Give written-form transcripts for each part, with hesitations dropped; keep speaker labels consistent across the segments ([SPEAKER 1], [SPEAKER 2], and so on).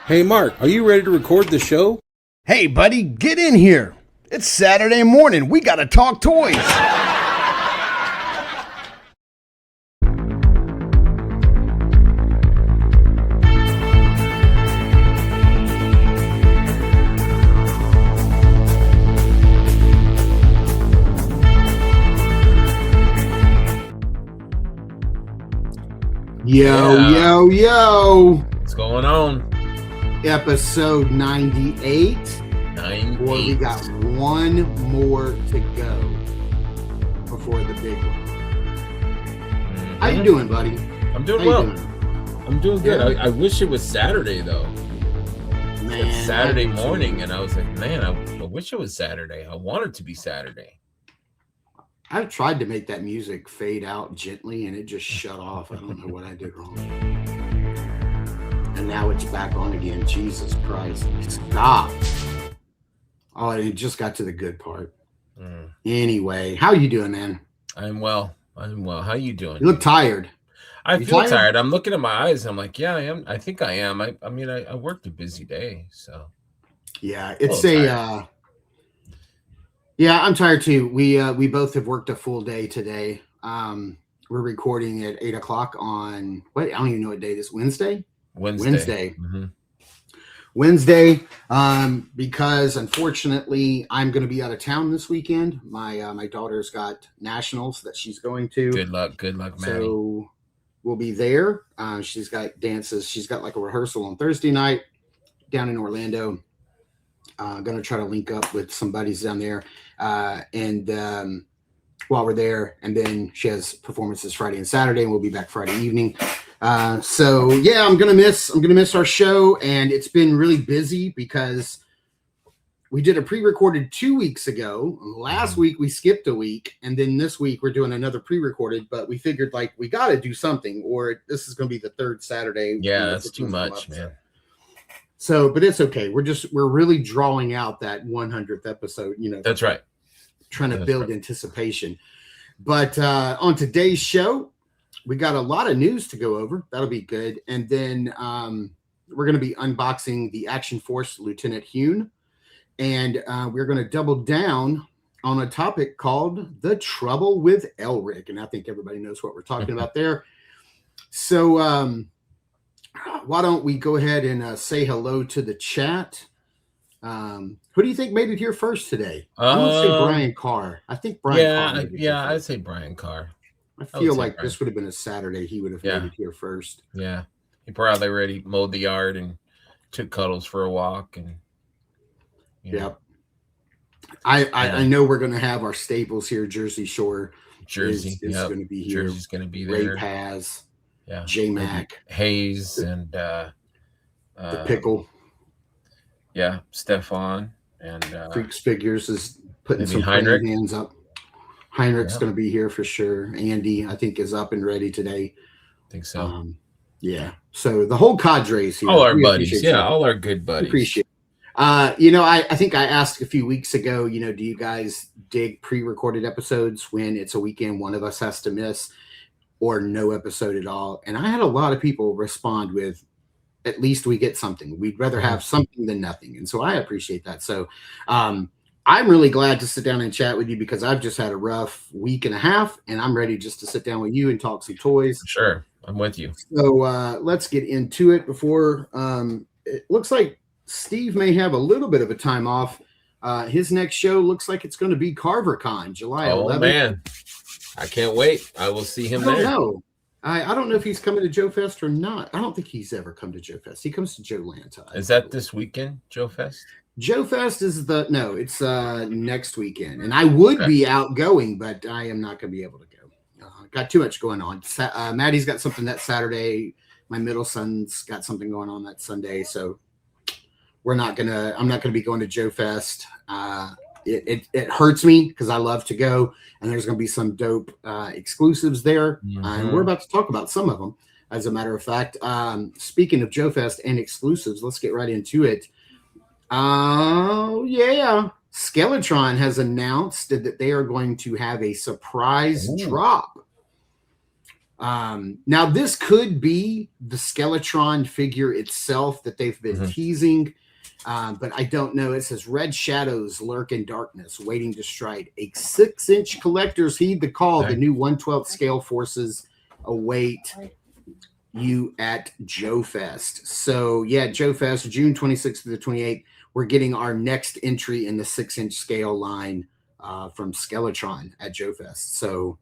[SPEAKER 1] Hey Mark, are you ready to record the show?
[SPEAKER 2] Hey, buddy, get in here. It's Saturday morning. We got to talk toys. Yo.
[SPEAKER 1] What's going on?
[SPEAKER 2] Episode 98.
[SPEAKER 1] 98.
[SPEAKER 2] Boy, we got one more to go before the big one.
[SPEAKER 1] Mm-hmm.
[SPEAKER 2] How you doing, buddy?
[SPEAKER 1] I'm doing well. I'm doing good.
[SPEAKER 2] Yeah.
[SPEAKER 1] I wish it was Saturday, though.
[SPEAKER 2] Man,
[SPEAKER 1] It's Saturday morning, and I was like, man, I wish it was Saturday. I want it to be Saturday.
[SPEAKER 2] I've tried to make that music fade out gently, and it just shut off. I don't know what I did wrong. And now it's back on again. Jesus Christ. Stop. Oh, it just got to the good part. Anyway, how you doing, man?
[SPEAKER 1] I'm well. How you doing?
[SPEAKER 2] You look tired.
[SPEAKER 1] I feel tired. I'm looking at my eyes. I'm like, yeah, I am. I think I am. I mean, I worked a busy day, so.
[SPEAKER 2] Yeah, it's yeah, I'm tired too. We both have worked a full day today. We're recording at 8:00 on I don't even know what day this Wednesday.
[SPEAKER 1] Mm-hmm.
[SPEAKER 2] Wednesday, because unfortunately I'm going to be out of town this weekend. My daughter's got nationals that she's going to.
[SPEAKER 1] Good luck, Maddie.
[SPEAKER 2] So we'll be there. She's got dances. She's got like a rehearsal on Thursday night down in Orlando. Going to try to link up with some buddies down there, and while we're there, and then she has performances Friday and Saturday, and we'll be back Friday evening. So yeah, I'm gonna miss our show, and it's been really busy because we did a pre-recorded 2 weeks ago. Last week we skipped a week, and then this week we're doing another pre-recorded. But we figured like we got to do something, or this is gonna be the third Saturday.
[SPEAKER 1] Yeah, that's too much, man.
[SPEAKER 2] So, but it's okay. We're really drawing out that 100th episode. You know,
[SPEAKER 1] that's right.
[SPEAKER 2] Trying to build anticipation. But on today's show, we got a lot of news to go over. That'll be good. And then we're going to be unboxing the Action Force Lieutenant Hyun. And we're going to double down on a topic called The Trouble with Elric. And I think everybody knows what we're talking about there. So why don't we go ahead and say hello to the chat? Who do you think made it here first today? I'm going to say Brian Carr. I think Brian Carr.
[SPEAKER 1] Yeah, I'd say Brian Carr.
[SPEAKER 2] I feel like this would have been a Saturday. He would have made it here first.
[SPEAKER 1] Yeah. He probably already mowed the yard and took Cuddles for a walk. And
[SPEAKER 2] Yep. I know we're going to have our staples here. Jersey Shore.
[SPEAKER 1] Jersey
[SPEAKER 2] is going to be here.
[SPEAKER 1] Jersey's going to be there.
[SPEAKER 2] Ray Paz.
[SPEAKER 1] Yeah.
[SPEAKER 2] J-Mac.
[SPEAKER 1] Hayes and
[SPEAKER 2] the Pickle.
[SPEAKER 1] Yeah. Stefan. And
[SPEAKER 2] Freaks Figures is putting some hands up. Heinrich's going to be here for sure. Andy, I think, is up and ready today.
[SPEAKER 1] I think so.
[SPEAKER 2] Yeah. So the whole cadre is here.
[SPEAKER 1] All our buddies. Yeah, all our good buddies.
[SPEAKER 2] Appreciate it. I think I asked a few weeks ago, do you guys dig pre-recorded episodes when it's a weekend one of us has to miss, or no episode at all? And I had a lot of people respond with, at least we get something. We'd rather have something than nothing. And so I appreciate that. So I'm really glad to sit down and chat with you because I've just had a rough week and a half, and I'm ready just to sit down with you and talk some toys.
[SPEAKER 1] Sure. I'm with you.
[SPEAKER 2] So let's get into it before it looks like Steve may have a little bit of a time off. His next show looks like it's going to be CarverCon, July 11th.
[SPEAKER 1] Oh, man. I can't wait. I will see him there.
[SPEAKER 2] I don't know if he's coming to Joe Fest or not. I don't think he's ever come to Joe Fest. He comes to Joe Lanta.
[SPEAKER 1] Is that this weekend, Joe Fest?
[SPEAKER 2] Joe Fest is it's next weekend. And I would be outgoing, but I am not going to be able to go. Got too much going on. Maddie's got something that Saturday. My middle son's got something going on that Sunday. So I'm not going to be going to Joe Fest. It hurts me because I love to go, and there's going to be some dope exclusives there. And we're about to talk about some of them. As a matter of fact, speaking of Joe Fest and exclusives, let's get right into it. Oh, yeah. Skeletron has announced that they are going to have a surprise drop Now this could be the Skeletron figure itself that they've been teasing, but I don't know. It says red shadows lurk in darkness, waiting to strike. A 6-inch collectors heed the call. The new 1/12 scale forces await you at Joe Fest. So yeah, Joe Fest, June 26th to the 28th. We're getting our next entry in the 6-inch scale line from Skeletron at Joe Fest. So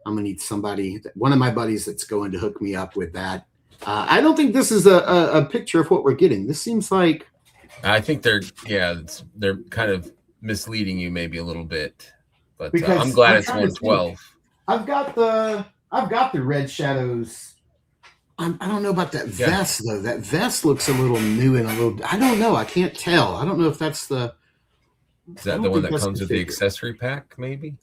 [SPEAKER 2] I'm gonna need somebody, one of my buddies, that's going to hook me up with that. I don't think this is a picture of what we're getting. This seems like,
[SPEAKER 1] I think they're kind of misleading you maybe a little bit, but I'm glad it's 112.
[SPEAKER 2] I've got the red shadows. I don't know about that vest though. That vest looks a little new and a little. I don't know. I can't tell. I don't know if that's the.
[SPEAKER 1] Is that the one that comes with the accessory pack? Maybe.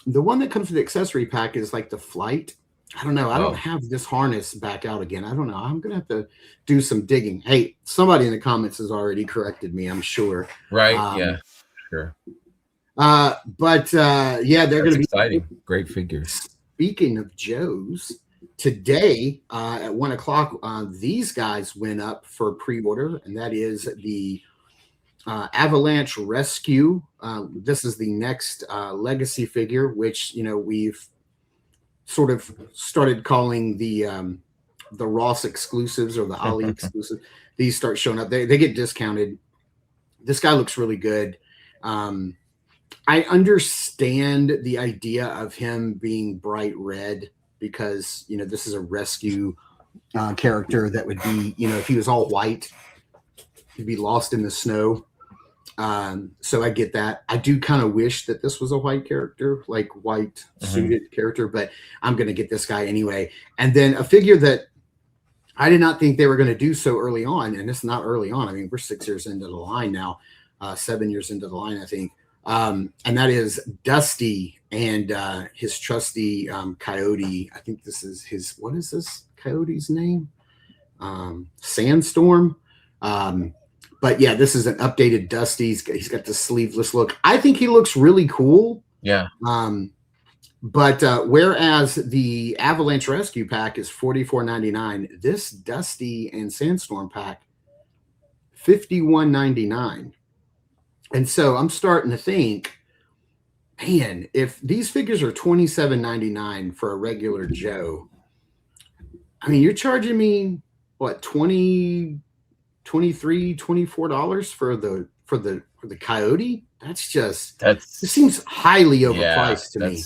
[SPEAKER 2] The one that comes with the accessory pack is like the flight. I don't know. I don't have this harness back out again. I don't know. I'm gonna have to do some digging. Hey, somebody in the comments has already corrected me, I'm sure.
[SPEAKER 1] Right? Yeah. Sure.
[SPEAKER 2] But yeah, they're gonna be
[SPEAKER 1] exciting. Great figures.
[SPEAKER 2] Speaking of Joe's, today at 1 o'clock, these guys went up for pre-order, and that is the Avalanche Rescue. This is the next legacy figure, which we've sort of started calling the Ross exclusives or the Ali exclusive. These start showing up. They get discounted. This guy looks really good. I understand the idea of him being bright red because this is a rescue character that would be, if he was all white, he'd be lost in the snow. So I get that. I do kind of wish that this was a white character, like white suited character, but I'm going to get this guy anyway. And then a figure that I did not think they were going to do so early on. And it's not early on. I mean, we're 6 years into the line now, 7 years into the line, I think. And that is Dusty and his trusty coyote. I think this is his, what is this coyote's name? Sandstorm. But yeah, this is an updated Dusty. He's got the sleeveless look. I think he looks really cool.
[SPEAKER 1] Yeah.
[SPEAKER 2] But whereas the Avalanche Rescue pack is $44.99, this Dusty and Sandstorm pack $51.99. And so I'm starting to think, man, if these figures are $27.99 for a regular Joe, I mean, you're charging me what, $23, $24 for the coyote? It seems highly overpriced to me.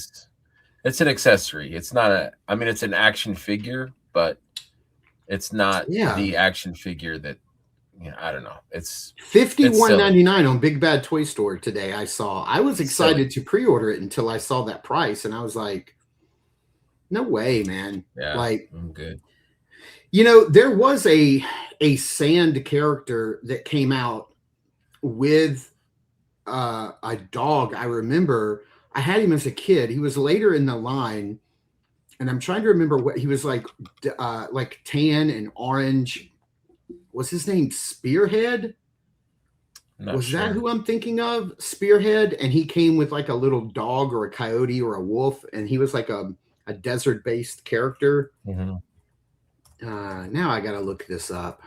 [SPEAKER 1] It's an accessory. It's not it's an action figure, but it's not the action figure that, I don't know. It's
[SPEAKER 2] $51.99 on Big Bad Toy Store today. I was excited to pre-order it until I saw that price, and I was like, no way, man.
[SPEAKER 1] Yeah,
[SPEAKER 2] like,
[SPEAKER 1] I'm good.
[SPEAKER 2] There was a sand character that came out with a dog. I remember I had him as a kid. He was later in the line, and I'm trying to remember what he was like tan and orange. Was his name Spearhead? Was that who I'm thinking of? Spearhead, and he came with like a little dog or a coyote or a wolf, and he was like a desert-based character. Now I gotta look this up.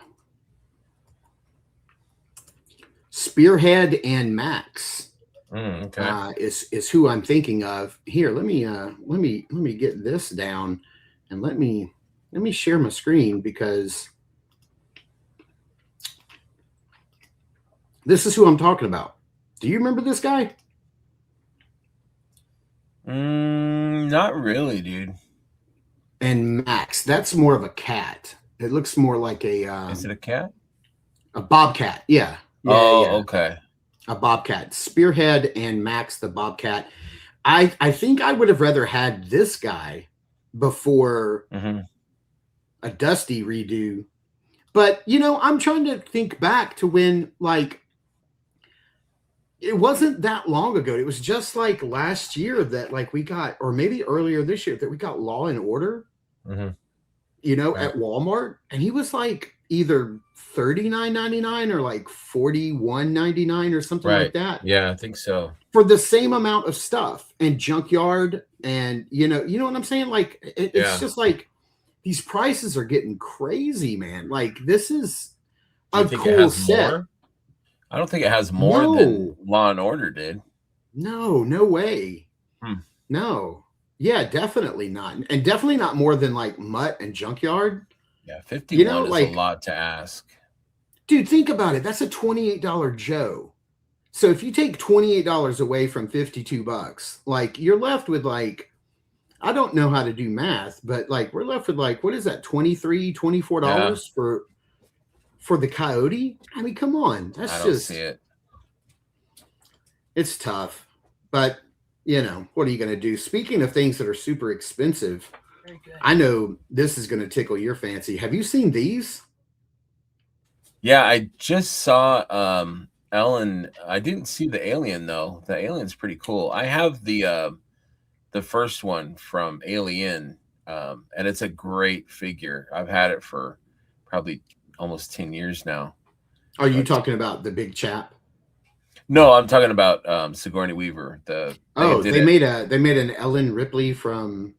[SPEAKER 2] Spearhead and Max is who I'm thinking of. Here, let me get this down, and let me share my screen, because this is who I'm talking about. Do you remember this guy?
[SPEAKER 1] Not really, dude.
[SPEAKER 2] And Max, that's more of a cat. It looks more like a.
[SPEAKER 1] Is it a cat?
[SPEAKER 2] A bobcat, yeah.
[SPEAKER 1] Okay.
[SPEAKER 2] A bobcat. Spearhead and Max the bobcat. I think I would have rather had this guy before a Dusty redo. But, I'm trying to think back to when, like, it wasn't that long ago. It was just like last year that, like, we got, or maybe earlier this year, that we got Law and Order, at Walmart. And he was like, either $39.99 or like $41.99 or something like that.
[SPEAKER 1] Yeah, I think so.
[SPEAKER 2] For the same amount of stuff and junkyard, and you know what I'm saying? Like it's just like these prices are getting crazy, man. Like this is a cool set.
[SPEAKER 1] More? I don't think it has more than Law and Order did.
[SPEAKER 2] No way. No. Yeah, definitely not. And definitely not more than like Mutt and Junkyard.
[SPEAKER 1] Yeah, 51 is like, a lot to ask.
[SPEAKER 2] Dude, think about it. That's a $28 Joe. So if you take $28 away from $52, like you're left with like, I don't know how to do math, but like we're left with like, what is that, $23, $24 for the Coyote? I mean, come on. That's
[SPEAKER 1] I don't see it.
[SPEAKER 2] It's tough. But you know, what are you going to do? Speaking of things that are super expensive, I know this is going to tickle your fancy. Have you seen these?
[SPEAKER 1] Yeah, I just saw Ellen. I didn't see the alien though. The alien's pretty cool. I have the first one from Alien, and it's a great figure. I've had it for probably almost 10 years now.
[SPEAKER 2] Are you talking about the big chap?
[SPEAKER 1] No, I'm talking about Sigourney Weaver.
[SPEAKER 2] They made an Ellen Ripley from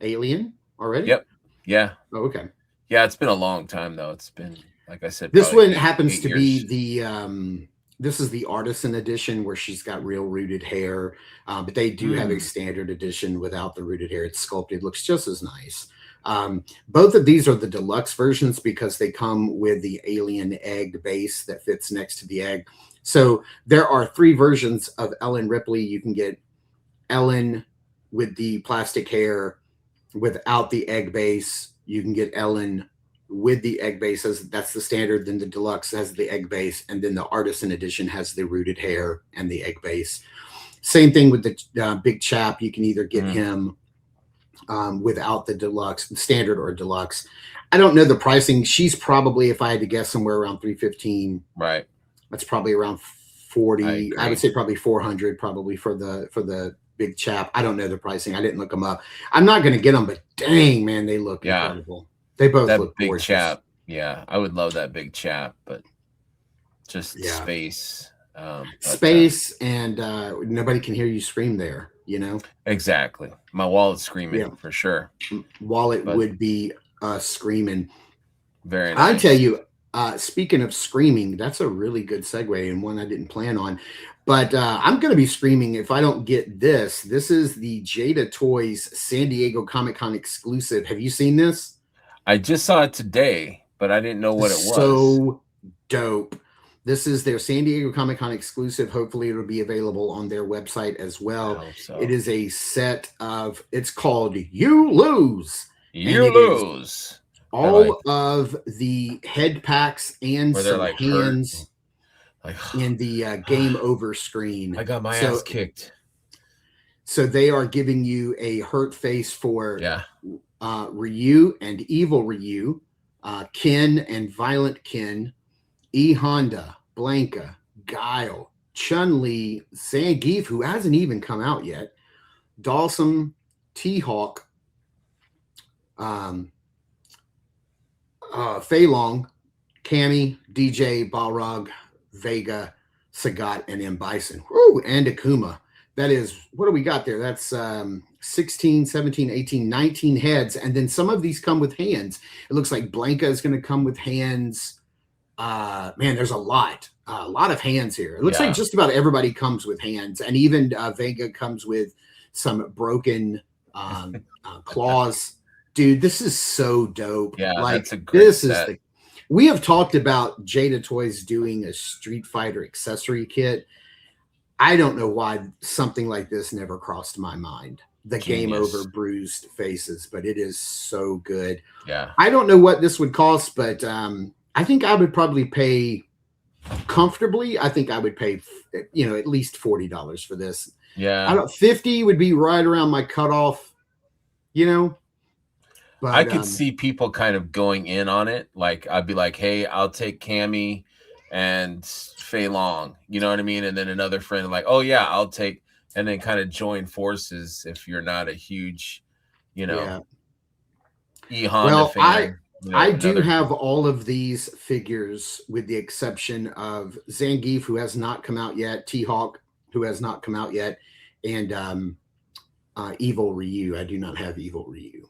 [SPEAKER 2] Alien already?
[SPEAKER 1] Yep. Yeah.
[SPEAKER 2] Oh, okay.
[SPEAKER 1] Yeah, it's been a long time though. It's been, like I said,
[SPEAKER 2] this one happens to be the this is the artisan edition where she's got real rooted hair, but they do have a standard edition without the rooted hair. It's sculpted, looks just as nice. Both of these are the deluxe versions because they come with the alien egg base that fits next to the egg. So there are 3 versions of Ellen Ripley. You can get Ellen with the plastic hair without the egg base. You can get Ellen with the egg base, that's the standard. Then the deluxe has the egg base, and then the artisan edition has the rooted hair and the egg base. Same thing with the big chap. You can either get him without the deluxe, standard or deluxe. I don't know the pricing. She's probably, if I had to guess, somewhere around $315.
[SPEAKER 1] Right.
[SPEAKER 2] That's probably around 40. I would say probably 400 probably for the big chap. I don't know the pricing. I didn't look them up. I'm not going to get them, but dang, man, they look incredible. They both look
[SPEAKER 1] big
[SPEAKER 2] gorgeous.
[SPEAKER 1] Chap. Yeah, I would love that big chap, but just space.
[SPEAKER 2] Space and nobody can hear you scream there, you know?
[SPEAKER 1] Exactly. My wallet's screaming for sure.
[SPEAKER 2] Wallet would be screaming.
[SPEAKER 1] Very nice.
[SPEAKER 2] I tell you, speaking of screaming, that's a really good segue and one I didn't plan on. But I'm going to be screaming if I don't get this. This is the Jada Toys San Diego Comic-Con exclusive. Have you seen this?
[SPEAKER 1] I just saw it today, but I didn't know what it was.
[SPEAKER 2] So dope. This is their San Diego Comic-Con exclusive. Hopefully it'll be available on their website as well.
[SPEAKER 1] I hope so.
[SPEAKER 2] It is a set of, it's called You Lose.
[SPEAKER 1] You Lose.
[SPEAKER 2] All of the head packs and some hands in the game over screen.
[SPEAKER 1] I got my ass kicked.
[SPEAKER 2] So they are giving you a hurt face for Ryu and Evil Ryu, Ken and Violent Ken, E Honda, Blanca, Guile, Chun-Li, Zangief, who hasn't even come out yet, Dawson, T-Hawk, Fei Long, Cammy, DJ, Balrog, Vega, Sagat, and M. Bison. Woo, and Akuma. That is, what do we got there? That's 16, 17, 18, 19 heads. And then some of these come with hands. It looks like Blanca is going to come with hands. Man, there's a lot of hands here. It looks like just about everybody comes with hands. And even Vega comes with some broken claws. Dude, this is so dope.
[SPEAKER 1] Yeah,
[SPEAKER 2] like,
[SPEAKER 1] that's a great set.
[SPEAKER 2] We have talked about Jada Toys doing a Street Fighter accessory kit. I don't know why something like this never crossed my mind. The Game Over bruised faces, but it is so good.
[SPEAKER 1] Yeah.
[SPEAKER 2] I don't know what this would cost, but I think I would probably pay comfortably. I think I would pay, at least $40 for this.
[SPEAKER 1] Yeah.
[SPEAKER 2] 50 would be right around my cutoff, But,
[SPEAKER 1] I could see people kind of going in on it. Like, I'd be like, hey, I'll take Cammy and Fei Long. You know what I mean? And then another friend like, oh, yeah, I'll take. And then kind of join forces if you're not a huge, E Honda fan.
[SPEAKER 2] I do
[SPEAKER 1] another.
[SPEAKER 2] have all of these figures with the exception of Zangief, who has not come out yet, T-Hawk, who has not come out yet, and Evil Ryu. I do not have Evil Ryu.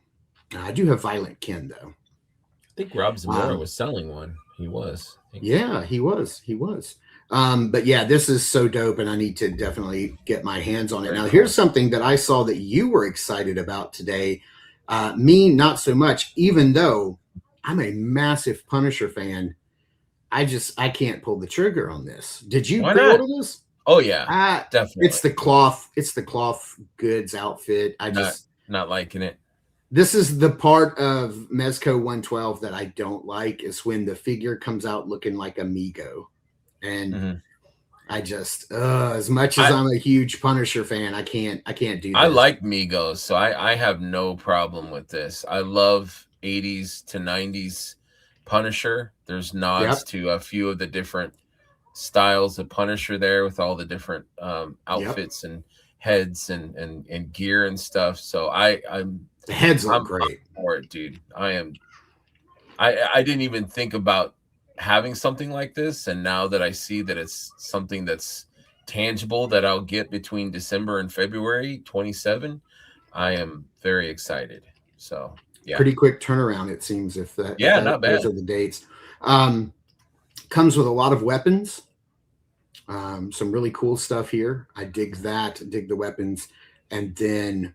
[SPEAKER 2] I do have Violent Ken, though.
[SPEAKER 3] I think Rob Zamora
[SPEAKER 2] Um,
[SPEAKER 3] was selling one. He was.
[SPEAKER 2] yeah, he was. He was. But yeah, this is so dope, and I need to definitely get my hands on it.
[SPEAKER 1] Very
[SPEAKER 2] Now,
[SPEAKER 1] cool.
[SPEAKER 2] here's something that I saw that you were excited about today. Me, not so much, even though I'm a massive Punisher fan. I can't pull the trigger on this. Did you
[SPEAKER 1] Why
[SPEAKER 2] pre-order
[SPEAKER 1] not?
[SPEAKER 2] this?
[SPEAKER 1] Oh yeah, definitely.
[SPEAKER 2] It's the cloth goods outfit.
[SPEAKER 1] Not liking it.
[SPEAKER 2] This is the part of Mezco 112 that I don't like, is when the figure comes out looking like Amigo. And I just as much as I'm a huge Punisher fan, I can't do that.
[SPEAKER 1] I like Migos, so I have no problem with this. I love 80s to 90s Punisher. There's nods to a few of the different styles of Punisher there, with all the different outfits and heads and gear and stuff. So I'm
[SPEAKER 2] the heads look great
[SPEAKER 1] for it, dude. I didn't even think about having something like this, and now that I see that it's something that's tangible that I'll get between December and February 27, I am very excited. So yeah,
[SPEAKER 2] pretty quick turnaround, it seems. If that,
[SPEAKER 1] not bad.
[SPEAKER 2] Those are the dates. Comes with a lot of weapons. Some really cool stuff here. I dig that. Dig the weapons, and then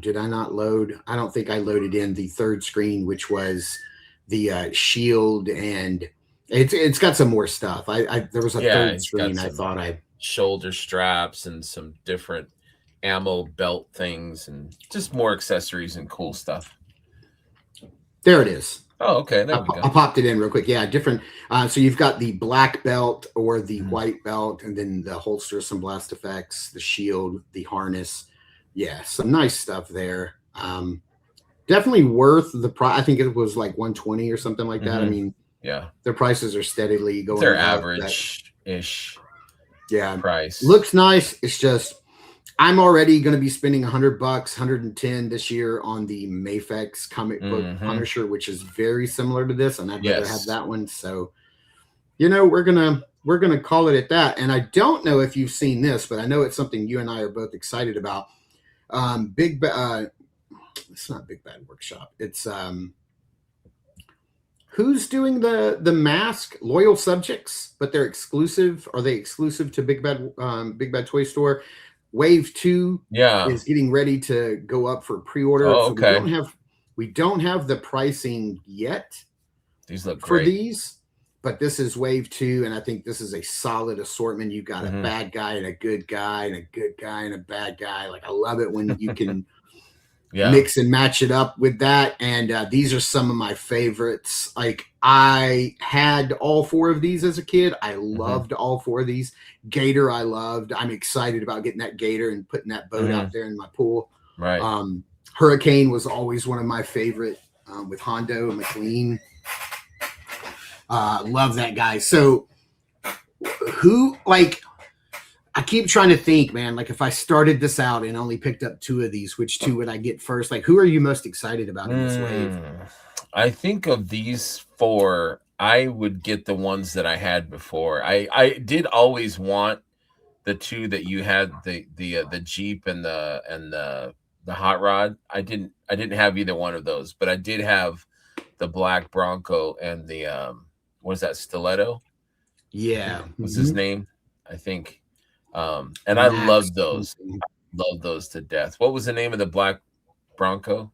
[SPEAKER 2] did I not load? I don't think I loaded in the third screen, which was the shield, and it's got some more stuff. There was a third screen. I thought
[SPEAKER 1] shoulder straps and some different ammo belt things and just more accessories and cool stuff.
[SPEAKER 2] There it is.
[SPEAKER 1] Oh, okay. There we go.
[SPEAKER 2] I popped it in real quick. Yeah, different. So you've got the black belt or the white belt, and then the holster, some blast effects, the shield, the harness. Yeah, some nice stuff there. Definitely worth the price. I think it was like 120 or something like that. I mean,
[SPEAKER 1] yeah,
[SPEAKER 2] their prices are steadily going.
[SPEAKER 1] They're average-ish.
[SPEAKER 2] Yeah,
[SPEAKER 1] price
[SPEAKER 2] looks nice. It's just I'm already going to be spending $100, 110 this year on the Mafex comic book Punisher, which is very similar to this, and I'd rather have that one. So, we're gonna call it at that. And I don't know if you've seen this, but I know it's something you and I are both excited about. It's not Big Bad Workshop. It's who's doing the mask? Loyal Subjects, but they're exclusive. Are they exclusive to Big Bad Toy Store? Wave 2 is getting ready to go up for pre-order.
[SPEAKER 1] Oh, okay.
[SPEAKER 2] So we don't have the pricing yet.
[SPEAKER 1] These look
[SPEAKER 2] for
[SPEAKER 1] great.
[SPEAKER 2] these, but this is Wave 2, and I think this is a solid assortment. You've got a bad guy and a good guy and a good guy and a bad guy. Like, I love it when you can mix and match it up with that. And these are some of my favorites. Like, I had all 4 of these as a kid. I loved all 4 of these. Gator, I loved. I'm excited about getting that Gator and putting that boat out there in my pool.
[SPEAKER 1] Right.
[SPEAKER 2] Hurricane was always one of my favorite with Hondo and McLean. Love that guy. So I keep trying to think, man, like, if I started this out and only picked up 2 of these, which 2 would I get first? Like, who are you most excited about in this wave?
[SPEAKER 1] I think of these 4, I would get the ones that I had before. I did always want the 2 that you had, the Jeep and the Hot Rod. I didn't have either one of those, but I did have the black Bronco and the what is that, Stiletto?
[SPEAKER 2] Yeah.
[SPEAKER 1] What's his name? I think. And I loved those. Love those to death. What was the name of the black Bronco?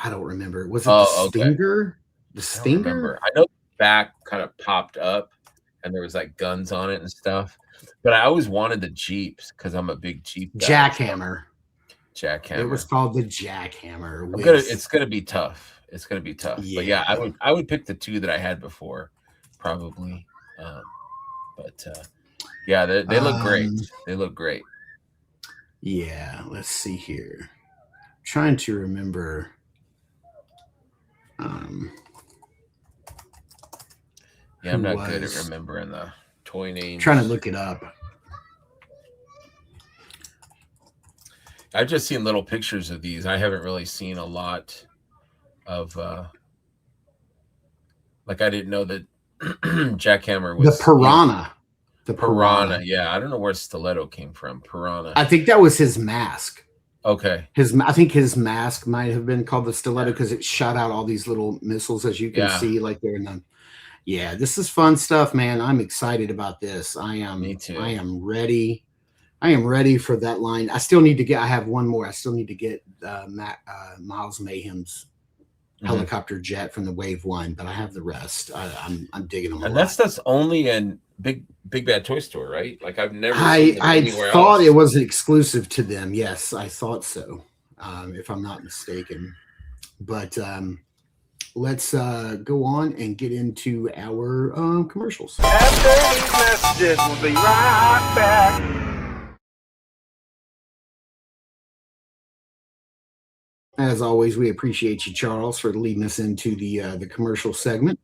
[SPEAKER 2] I don't remember. Was it the Stinger? Okay. The Stinger?
[SPEAKER 1] I know the back kind of popped up and there was like guns on it and stuff. But I always wanted the Jeeps because I'm a big Jeep guy.
[SPEAKER 2] Jackhammer.
[SPEAKER 1] It
[SPEAKER 2] was called the Jackhammer.
[SPEAKER 1] It's gonna be tough. It's gonna be tough. Yeah. But yeah, I would pick the 2 that I had before, probably. Yeah, they look great. They look great.
[SPEAKER 2] Yeah, let's see here. I'm trying to remember.
[SPEAKER 1] I'm not good at remembering the toy names.
[SPEAKER 2] Trying to look it up.
[SPEAKER 1] I've just seen little pictures of these. I haven't really seen a lot of Like I didn't know that Jackhammer
[SPEAKER 2] The
[SPEAKER 1] was
[SPEAKER 2] piranha. The
[SPEAKER 1] piranha. Yeah, I don't know where stiletto came from. Piranha.
[SPEAKER 2] I think that was his mask.
[SPEAKER 1] Okay.
[SPEAKER 2] I think his mask might have been called the stiletto because it shot out all these little missiles, as you can see, like they're in the. Yeah, this is fun stuff, man. I'm excited about this. I am.
[SPEAKER 1] Me too.
[SPEAKER 2] I am ready. I am ready for that line. I still need to get. I have one more. I still need to get Miles Mayhem's helicopter jet from the Wave 1, but I have the rest. I'm digging them.
[SPEAKER 1] And that's only in Big Bad Toy Store, right? Like I've never.
[SPEAKER 2] I thought it was exclusive to them. Yes, I thought so. If I'm not mistaken, but let's go on and get into our commercials.
[SPEAKER 4] After these messages, we'll be right back.
[SPEAKER 2] As always, we appreciate you, Charles, for leading us into the commercial segment.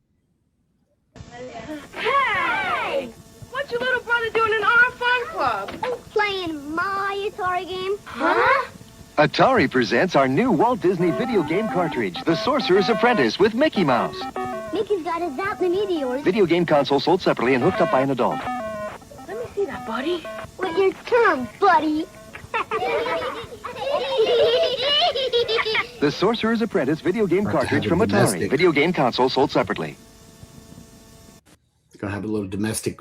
[SPEAKER 5] Hey! What's your little brother doing in our fun club?
[SPEAKER 6] Oh, playing my Atari game.
[SPEAKER 5] Huh?
[SPEAKER 7] Atari presents our new Walt Disney video game cartridge, The Sorcerer's Apprentice with Mickey Mouse.
[SPEAKER 6] Mickey's got his out in the meteors.
[SPEAKER 7] Video game console sold separately and hooked up by an adult.
[SPEAKER 5] Let me see that, buddy.
[SPEAKER 6] Wait your turn, buddy.
[SPEAKER 7] The Sorcerer's Apprentice video game cartridge from Atari. Video game console sold separately.
[SPEAKER 2] Gonna have a little domestic.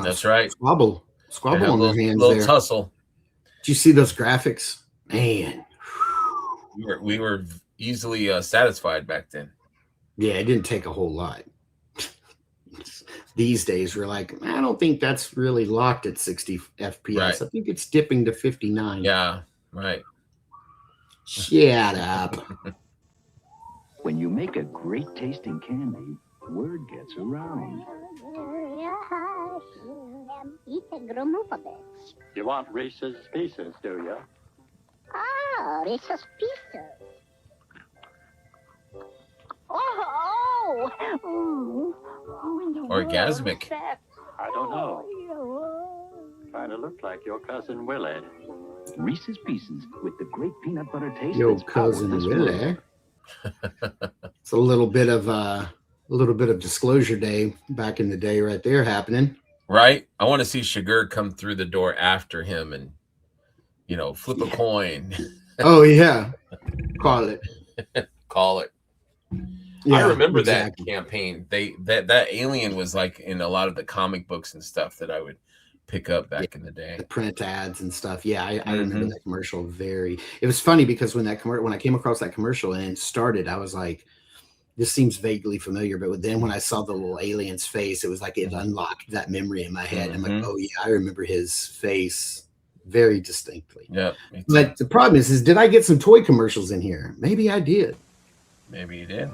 [SPEAKER 1] That's right.
[SPEAKER 2] Squabble on their hands
[SPEAKER 1] little
[SPEAKER 2] there.
[SPEAKER 1] Tussle.
[SPEAKER 2] Did you see those graphics? Man,
[SPEAKER 1] we were easily satisfied back then.
[SPEAKER 2] Yeah, it didn't take a whole lot. These days, we're like, I don't think that's really locked at 60 FPS.
[SPEAKER 1] Right.
[SPEAKER 2] I think it's dipping to 59.
[SPEAKER 1] Yeah, right.
[SPEAKER 2] Shut up.
[SPEAKER 8] When you make a great tasting candy, word gets around.
[SPEAKER 9] You want Reese's Pieces, do you?
[SPEAKER 6] Oh, Reese's Pieces. Oh!
[SPEAKER 1] Orgasmic.
[SPEAKER 9] I don't know. Kind of look like your cousin Willie.
[SPEAKER 8] Reese's Pieces with the great peanut butter taste.
[SPEAKER 2] Yo,
[SPEAKER 8] that's
[SPEAKER 2] cousin
[SPEAKER 8] powered this world.
[SPEAKER 2] Willie. It's a little bit of disclosure day back in the day, right there happening.
[SPEAKER 1] Right. I want to see Shiger come through the door after him and, flip a coin.
[SPEAKER 2] Oh yeah, call it.
[SPEAKER 1] Call it.
[SPEAKER 2] Yeah,
[SPEAKER 1] I remember
[SPEAKER 2] exactly.
[SPEAKER 1] that campaign. That alien was like in a lot of the comic books and stuff that I would pick up back in the day.
[SPEAKER 2] The print ads and stuff. Yeah, I remember that commercial very. It was funny because when I came across that commercial and it started, I was like, this seems vaguely familiar. But then when I saw the little alien's face, it was like it unlocked that memory in my head. I'm like, oh yeah, I remember his face very distinctly.
[SPEAKER 1] Yeah.
[SPEAKER 2] But the problem is did I get some toy commercials in here? Maybe I did.
[SPEAKER 1] Maybe you did.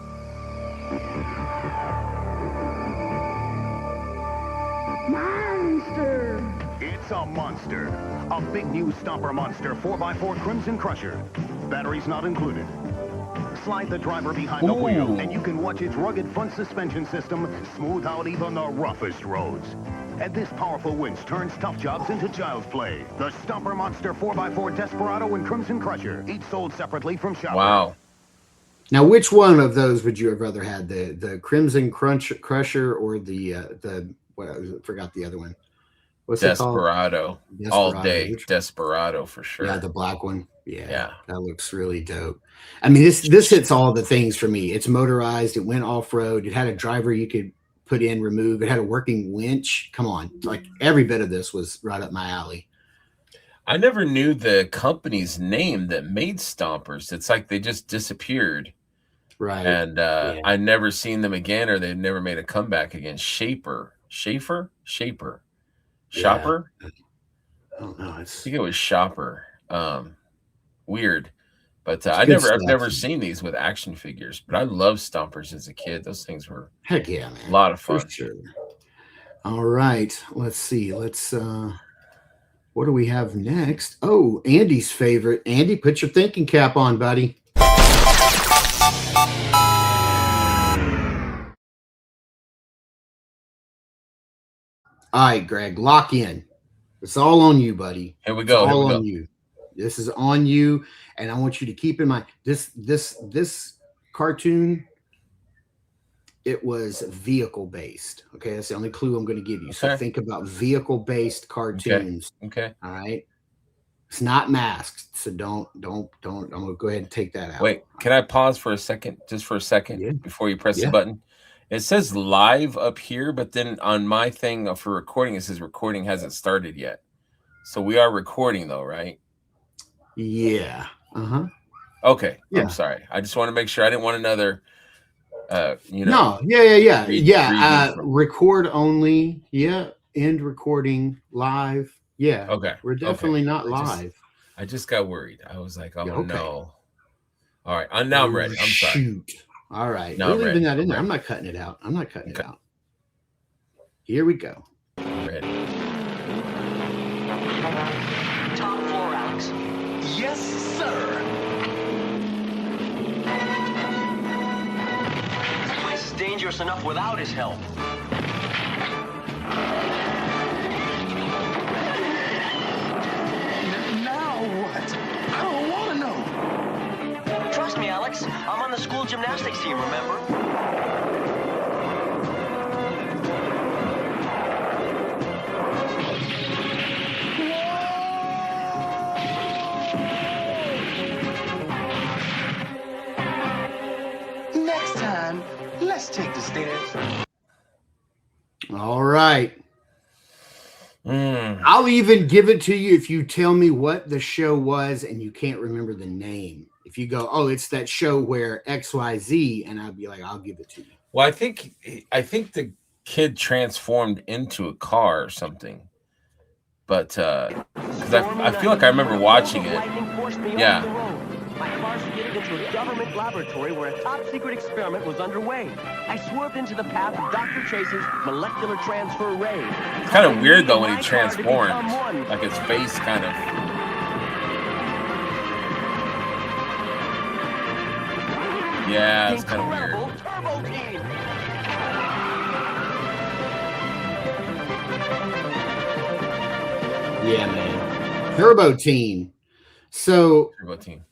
[SPEAKER 4] Monster! It's a monster. A big new Stomper Monster 4x4 Crimson Crusher. Batteries not included. Slide the driver behind the wheel, and you can watch its rugged front suspension system smooth out even the roughest roads. And this powerful winch turns tough jobs into child's play. The Stomper Monster 4x4 Desperado and Crimson Crusher, each sold separately from Shopper.
[SPEAKER 1] Wow.
[SPEAKER 2] Now, which one of those would you have rather had? The Crimson Crusher or the what? I forgot the other one. What's
[SPEAKER 1] Desperado.
[SPEAKER 2] it called?
[SPEAKER 1] All day. Desperado for sure.
[SPEAKER 2] Yeah, the black one.
[SPEAKER 1] Yeah.
[SPEAKER 2] That looks really dope. I mean, this hits all the things for me. It's motorized. It went off road. It had a driver you could put in, remove. It had a working winch. Come on, like every bit of this was right up my alley.
[SPEAKER 1] I never knew the company's name that made Stompers. It's like they just disappeared.
[SPEAKER 2] Right.
[SPEAKER 1] And I never seen them again, or they never made a comeback again. Shopper.
[SPEAKER 2] I don't know.
[SPEAKER 1] I think it was Shopper. Weird. But
[SPEAKER 2] It's
[SPEAKER 1] I've
[SPEAKER 2] good stuff.
[SPEAKER 1] never seen these with action figures, but I loved Stompers as a kid. Those things were
[SPEAKER 2] Heck yeah, man.
[SPEAKER 1] a lot of fun.
[SPEAKER 2] For sure. All right. Let's see. What do we have next? Oh, Andy's favorite. Andy, put your thinking cap on, buddy. All right, Greg, lock in. It's all on you, buddy.
[SPEAKER 1] Here we go.
[SPEAKER 2] It's all
[SPEAKER 1] Here we
[SPEAKER 2] on
[SPEAKER 1] go.
[SPEAKER 2] you. This is on you, and I want you to keep in mind this cartoon it was vehicle based. Okay, that's the only clue I'm going to give you. So
[SPEAKER 1] Okay.
[SPEAKER 2] think about vehicle based cartoons.
[SPEAKER 1] Okay.
[SPEAKER 2] All right. It's not masked, so don't. I'm gonna go ahead and take that out.
[SPEAKER 1] Wait, can I pause for a second, just for a second,
[SPEAKER 2] Yeah.
[SPEAKER 1] before you press
[SPEAKER 2] Yeah.
[SPEAKER 1] the button? It says live up here, but then on my thing for recording, it says recording hasn't started yet. So we are recording though, right?
[SPEAKER 2] Yeah.
[SPEAKER 1] Okay.
[SPEAKER 2] Yeah.
[SPEAKER 1] I'm sorry. I just want to make sure. I didn't want another.
[SPEAKER 2] No. Yeah.
[SPEAKER 1] from-
[SPEAKER 2] Record only. Yeah. End recording live. Yeah.
[SPEAKER 1] Okay.
[SPEAKER 2] We're definitely not
[SPEAKER 1] I just-
[SPEAKER 2] live.
[SPEAKER 1] I just got worried. I was like, oh
[SPEAKER 2] Yeah, okay.
[SPEAKER 1] no. All right. Now I'm ready. I'm sorry.
[SPEAKER 2] Shoot. All right.
[SPEAKER 1] No,
[SPEAKER 2] We're
[SPEAKER 1] I'm
[SPEAKER 2] leaving
[SPEAKER 1] ready.
[SPEAKER 2] that in
[SPEAKER 1] I'm
[SPEAKER 2] there. I'm
[SPEAKER 1] ready.
[SPEAKER 2] not cutting it out. I'm not cutting it
[SPEAKER 1] Okay.
[SPEAKER 2] out. Here we go.
[SPEAKER 1] I'm ready.
[SPEAKER 10] Top floor, Alex.
[SPEAKER 11] Yes, sir.
[SPEAKER 10] This place is dangerous enough without his help.
[SPEAKER 11] Now what? I don't want to know.
[SPEAKER 10] Trust me, Alex. I'm on the school gymnastics team, remember?
[SPEAKER 11] Next time, let's take the stairs.
[SPEAKER 2] All right.
[SPEAKER 1] Mm.
[SPEAKER 2] I'll even give it to you if you tell me what the show was and you can't remember the name. If you go, oh, it's that show where XYZ, and I'll be like, I'll give it to you.
[SPEAKER 1] Well, I think the kid transformed into a car or something. But because I feel like I remember watching it. Yeah.
[SPEAKER 10] My car skidded into a government laboratory where a top-secret experiment was underway. I swerved into the path of Dr. Chase's molecular transfer ray.
[SPEAKER 1] It's kind of weird though when he transformed, like his face kind of. Yeah, it's kind of weird.
[SPEAKER 10] Incredible Turbo Team.
[SPEAKER 2] Yeah, man. Turbo Team. So
[SPEAKER 1] Turbo Team.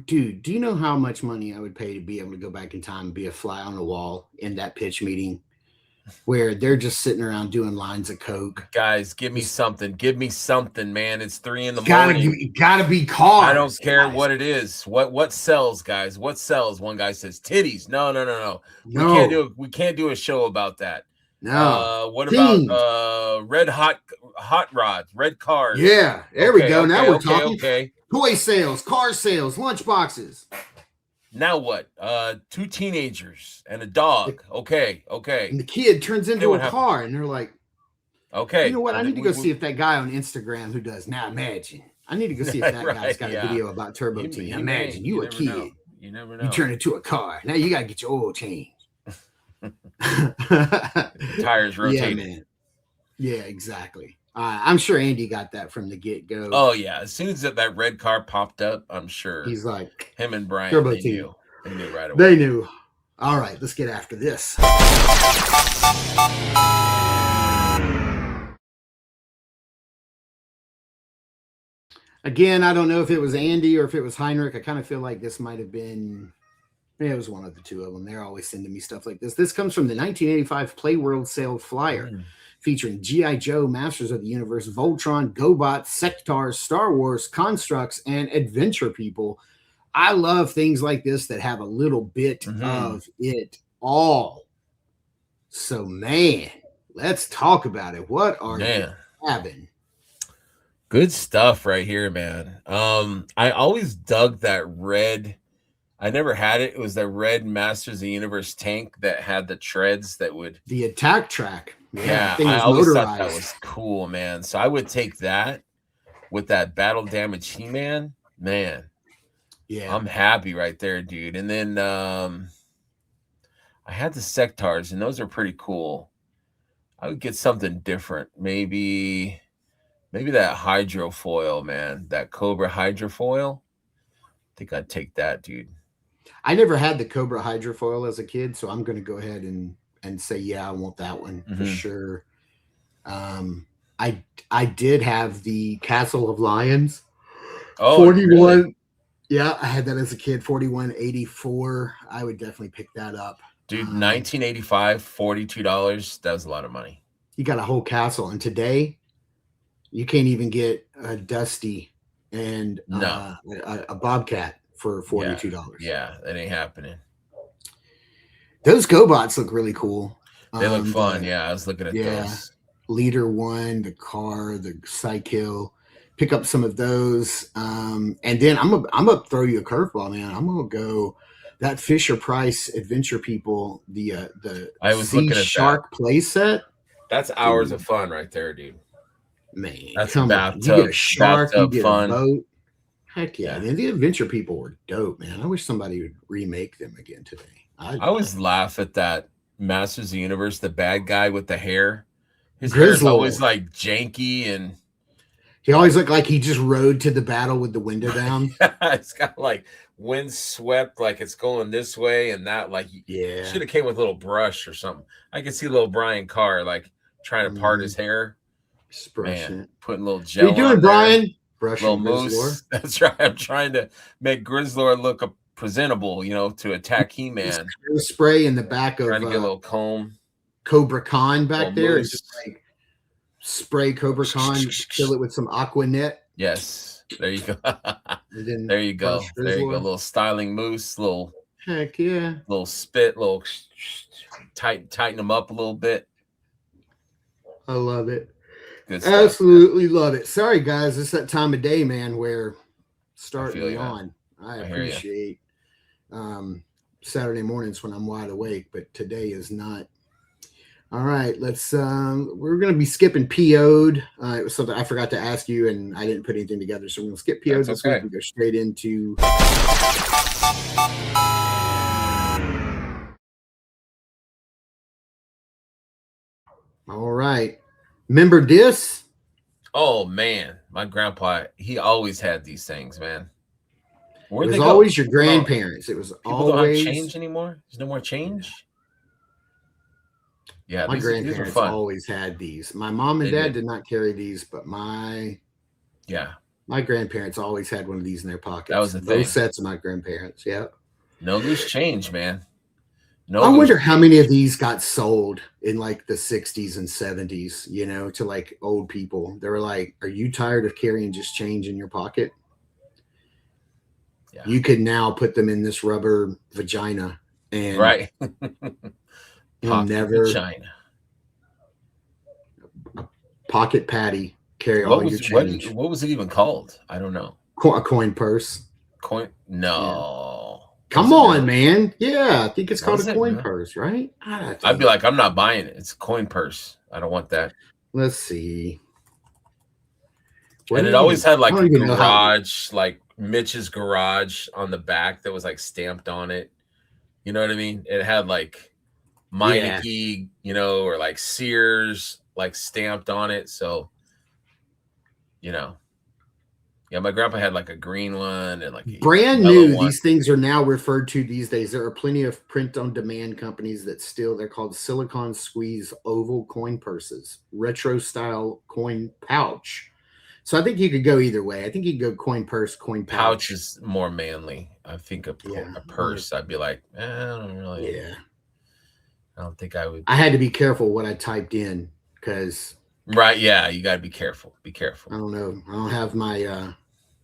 [SPEAKER 2] do you know how much money I would pay to be able to go back in time and be a fly on the wall in that pitch meeting where they're just sitting around doing lines of coke?
[SPEAKER 1] Guys, give me something. Give me something, man. It's 3 a.m.
[SPEAKER 2] Gotta be cars.
[SPEAKER 1] I don't care
[SPEAKER 2] guys.
[SPEAKER 1] what it is. What sells, guys? What sells? One guy says titties. No.
[SPEAKER 2] No.
[SPEAKER 1] We can't do a show about that.
[SPEAKER 2] No.
[SPEAKER 1] What
[SPEAKER 2] Teens.
[SPEAKER 1] about red hot rods, red cars?
[SPEAKER 2] Yeah, there we go. Now we're talking.
[SPEAKER 1] Okay.
[SPEAKER 2] Toy sales, car sales, lunch boxes.
[SPEAKER 1] Now what? 2 teenagers and a dog. Okay.
[SPEAKER 2] And the kid turns into
[SPEAKER 1] what
[SPEAKER 2] a car, and they're like,
[SPEAKER 1] Okay.
[SPEAKER 2] you know what? I need to go see if that guy on Instagram who does now imagine. I need to go see if that guy's got a video about Turbo Team. Imagine you a kid.
[SPEAKER 1] Know. You never know.
[SPEAKER 2] You turn into a car. Now you gotta get your oil changed.
[SPEAKER 1] Tires rotating.
[SPEAKER 2] Yeah, man. Yeah, exactly. I'm sure Andy got that from the get-go.
[SPEAKER 1] Oh yeah, as soon as that red car popped up, I'm sure
[SPEAKER 2] he's like,
[SPEAKER 1] him and Brian.
[SPEAKER 2] Turbo
[SPEAKER 1] They
[SPEAKER 2] Team.
[SPEAKER 1] knew. They knew right away.
[SPEAKER 2] They knew. All right, let's get after this. Again, I don't know if it was Andy or if it was Heinrich. I kind of feel like this might have been. Yeah, it was one of the two of them. They're always sending me stuff like this. This comes from the 1985 Playworld sale flyer featuring G.I. Joe, Masters of the Universe, Voltron, GoBot, Sectars, Star Wars, Constructs, and Adventure People. I love things like this that have a little bit of it all. So, man, let's talk about it. What are you having?
[SPEAKER 1] Good stuff right here, man. I always dug that red. I never had it. It was that red Masters of the Universe tank that had the treads that would
[SPEAKER 2] the attack track.
[SPEAKER 1] Yeah, I always thought that was cool, man. So I would take that with that battle damage He-Man, man.
[SPEAKER 2] Yeah,
[SPEAKER 1] I'm happy right there, dude. And then I had the Sectars, and those are pretty cool. I would get something different, maybe that hydrofoil, man. That Cobra hydrofoil. I think I'd take that, dude.
[SPEAKER 2] I never had the Cobra hydrofoil as a kid, so I'm going to go ahead and say, yeah, I want that one for sure. I did have the Castle of Lions.
[SPEAKER 1] Oh,
[SPEAKER 2] 41.
[SPEAKER 1] Really?
[SPEAKER 2] Yeah, I had that as a kid. 4184. I would definitely pick that up.
[SPEAKER 1] Dude, 1985, $42. That was a lot of money.
[SPEAKER 2] You got a whole castle, and today you can't even get a Dusty and a Bobcat for $42.
[SPEAKER 1] Yeah, that ain't happening.
[SPEAKER 2] Those GoBots look really cool.
[SPEAKER 1] They look fun. I was looking at those.
[SPEAKER 2] Leader One, the car, the Psykill. Pick up some of those, and then I'm gonna throw you a curveball, man. I'm gonna go that Fisher Price Adventure People, the
[SPEAKER 1] I was looking at
[SPEAKER 2] Shark play set.
[SPEAKER 1] That's hours of fun right there, dude.
[SPEAKER 2] Man,
[SPEAKER 1] that's
[SPEAKER 2] come on. You get a shark, you get
[SPEAKER 1] fun.
[SPEAKER 2] a boat. Heck yeah. Man, the Adventure People were dope, man. I wish somebody would remake them again today.
[SPEAKER 1] I always laugh at that Masters of the Universe, the bad guy with the hair. His
[SPEAKER 2] Grizzle.
[SPEAKER 1] hair is always like janky, and
[SPEAKER 2] he always looked like he just rode to the battle with the window down.
[SPEAKER 1] It's got like wind swept, like it's going this way and that. Like, should have came with a little brush or something. I could see little Brian Carr like trying to part his hair. Man, putting a little gel.
[SPEAKER 2] What are you doing, Brian? Brushing
[SPEAKER 1] little mousse. That's right. I'm trying to make Grizzlor look presentable, to attack He-Man.
[SPEAKER 2] Spray in the back of
[SPEAKER 1] trying to get a little comb.
[SPEAKER 2] Cobra Khan back there. It's just like spray Cobra Khan, fill it with some Aqua Net.
[SPEAKER 1] Yes. There you go. There you go. There you go. Little styling mousse, little
[SPEAKER 2] heck yeah.
[SPEAKER 1] Little spit, little tighten them up a little bit.
[SPEAKER 2] I love it.
[SPEAKER 1] Good stuff.
[SPEAKER 2] Absolutely love it. Sorry guys, it's that time of day, man, where starting on. I appreciate Saturday mornings when I'm wide awake, but today is not. All right, let's we're gonna be skipping PO'd. It was something I forgot to ask you and I didn't put anything together, so we're gonna skip PO'd this week and go straight into all right. Remember this?
[SPEAKER 1] Oh man, my grandpa, he always had these things, man.
[SPEAKER 2] It was always your grandparents. It was always
[SPEAKER 1] don't have change anymore. There's no more change. Yeah,
[SPEAKER 2] my grandparents always had these. My mom and dad did not carry these, but my grandparents always had one of these in their pockets.
[SPEAKER 1] That was the thing.
[SPEAKER 2] Both sets of my grandparents. Yeah.
[SPEAKER 1] No loose change, man.
[SPEAKER 2] I wonder how many of these got sold in like the 60s and 70s, to like old people. They were like, are you tired of carrying just change in your pocket? Yeah. You could now put them in this rubber vagina and
[SPEAKER 1] right.
[SPEAKER 2] never
[SPEAKER 1] vagina.
[SPEAKER 2] A pocket patty carry all your change.
[SPEAKER 1] What was it even called? I don't know.
[SPEAKER 2] A coin purse.
[SPEAKER 1] No.
[SPEAKER 2] Yeah. Come on, man. Yeah, I think it's called a coin purse, right?
[SPEAKER 1] I'd be like, I'm not buying it. It's a coin purse. I don't want that.
[SPEAKER 2] Let's see.
[SPEAKER 1] And it always had like a garage, like Mitch's garage on the back that was like stamped on it. You know what I mean? It had like Meineke, or like Sears, like stamped on it. So, yeah, my grandpa had like a green one and like
[SPEAKER 2] brand new. These things are now referred to these days. There are plenty of print-on-demand companies that they're called silicone squeeze oval coin purses, retro style coin pouch. So I think you could go either way. I think you could go coin purse, coin pouch.
[SPEAKER 1] Pouch is more manly. I think a purse, I'd be like, I don't really. Yeah. I don't think I would.
[SPEAKER 2] I had to be careful what I typed in because.
[SPEAKER 1] Right. Yeah. You got to be careful. Be careful.
[SPEAKER 2] I don't know. I don't have my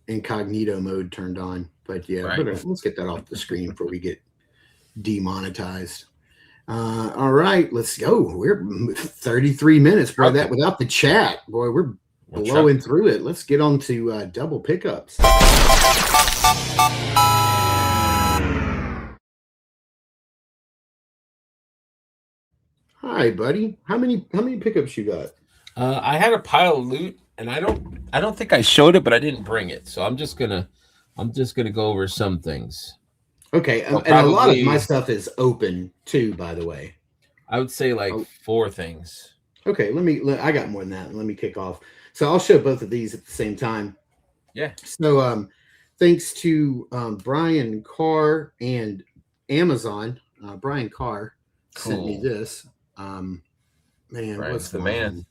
[SPEAKER 2] incognito mode turned on, but yeah, right. Let's get that off the screen before we get demonetized. All right, let's go. We're 33 minutes, bro. That without the chat, boy, we're blowing through it. Let's get on to double pickups. Hi, buddy. How many pickups you got?
[SPEAKER 1] I had a pile of loot, and I don't think I showed it, but I didn't bring it. So I'm just gonna go over some things.
[SPEAKER 2] Okay, and a lot of my stuff is open too, by the way.
[SPEAKER 1] I would say like 4 things.
[SPEAKER 2] Okay, I got more than that. Let me kick off. So I'll show both of these at the same time.
[SPEAKER 1] Yeah.
[SPEAKER 2] So thanks to Brian Carr and Amazon. Brian Carr sent me this. Man,
[SPEAKER 1] Brian's the man.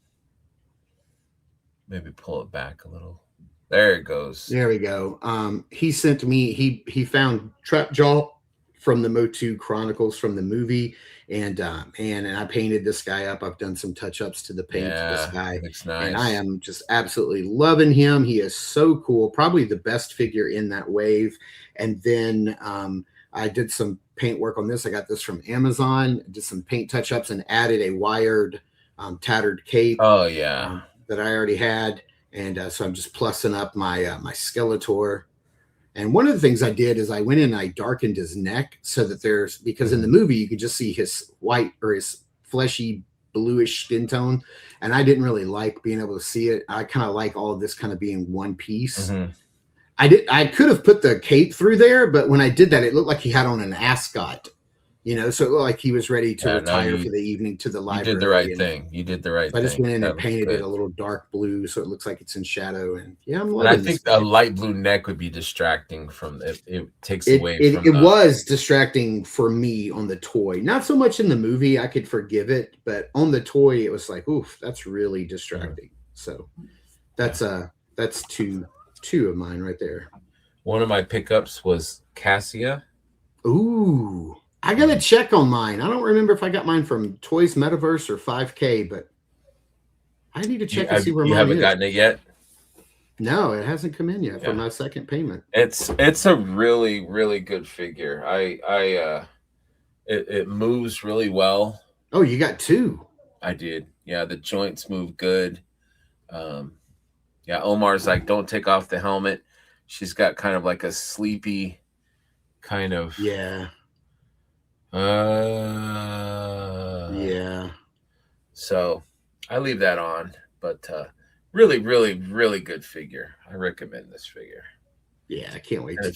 [SPEAKER 1] Maybe pull it back a little. There it goes.
[SPEAKER 2] There we go. He sent me. He found Trap Jaw from the Motu Chronicles from the movie. And man, and I painted this guy up. I've done some touch-ups to the paint to this guy.
[SPEAKER 1] Looks nice.
[SPEAKER 2] And I am just absolutely loving him. He is so cool. Probably the best figure in that wave. And then I did some paint work on this. I got this from Amazon, did some paint touch-ups and added a wired tattered cape.
[SPEAKER 1] Oh yeah.
[SPEAKER 2] That I already had. And so I'm just plussing up my my Skeletor. And one of the things I did is I went in and I darkened his neck so that there's, because in the movie you could just see his white or his fleshy bluish skin tone. And I didn't really like being able to see it. I kind of like all of this kind of being one piece. I could have put the cape through there, but when I did that, it looked like he had on an ascot. You know, so it looked like he was ready to retire for the evening to the library.
[SPEAKER 1] You did the right thing. You did the right thing.
[SPEAKER 2] I just went in and painted it a little dark blue, so it looks like it's in shadow. And yeah, I'm loving
[SPEAKER 1] it. I think a light blue neck would be distracting from it. It takes away from
[SPEAKER 2] it was distracting for me on the toy. Not so much in the movie. I could forgive it, but on the toy, it was like, oof, that's really distracting. So that's two of mine right there.
[SPEAKER 1] One of my pickups was Cassia.
[SPEAKER 2] Ooh. I got to check on mine. I don't remember if I got mine from Toys Metaverse or 5K, but I need to check and see where mine is. You
[SPEAKER 1] haven't gotten it yet?
[SPEAKER 2] No, it hasn't come in yet for my second payment.
[SPEAKER 1] It's a really, really good figure. It moves really well.
[SPEAKER 2] Oh, you got two.
[SPEAKER 1] I did. Yeah, the joints move good. Yeah, Omar's like, don't take off the helmet. She's got kind of like a sleepy kind of so I leave that on, but really, really, really good figure. I recommend this figure.
[SPEAKER 2] Yeah, I can't wait to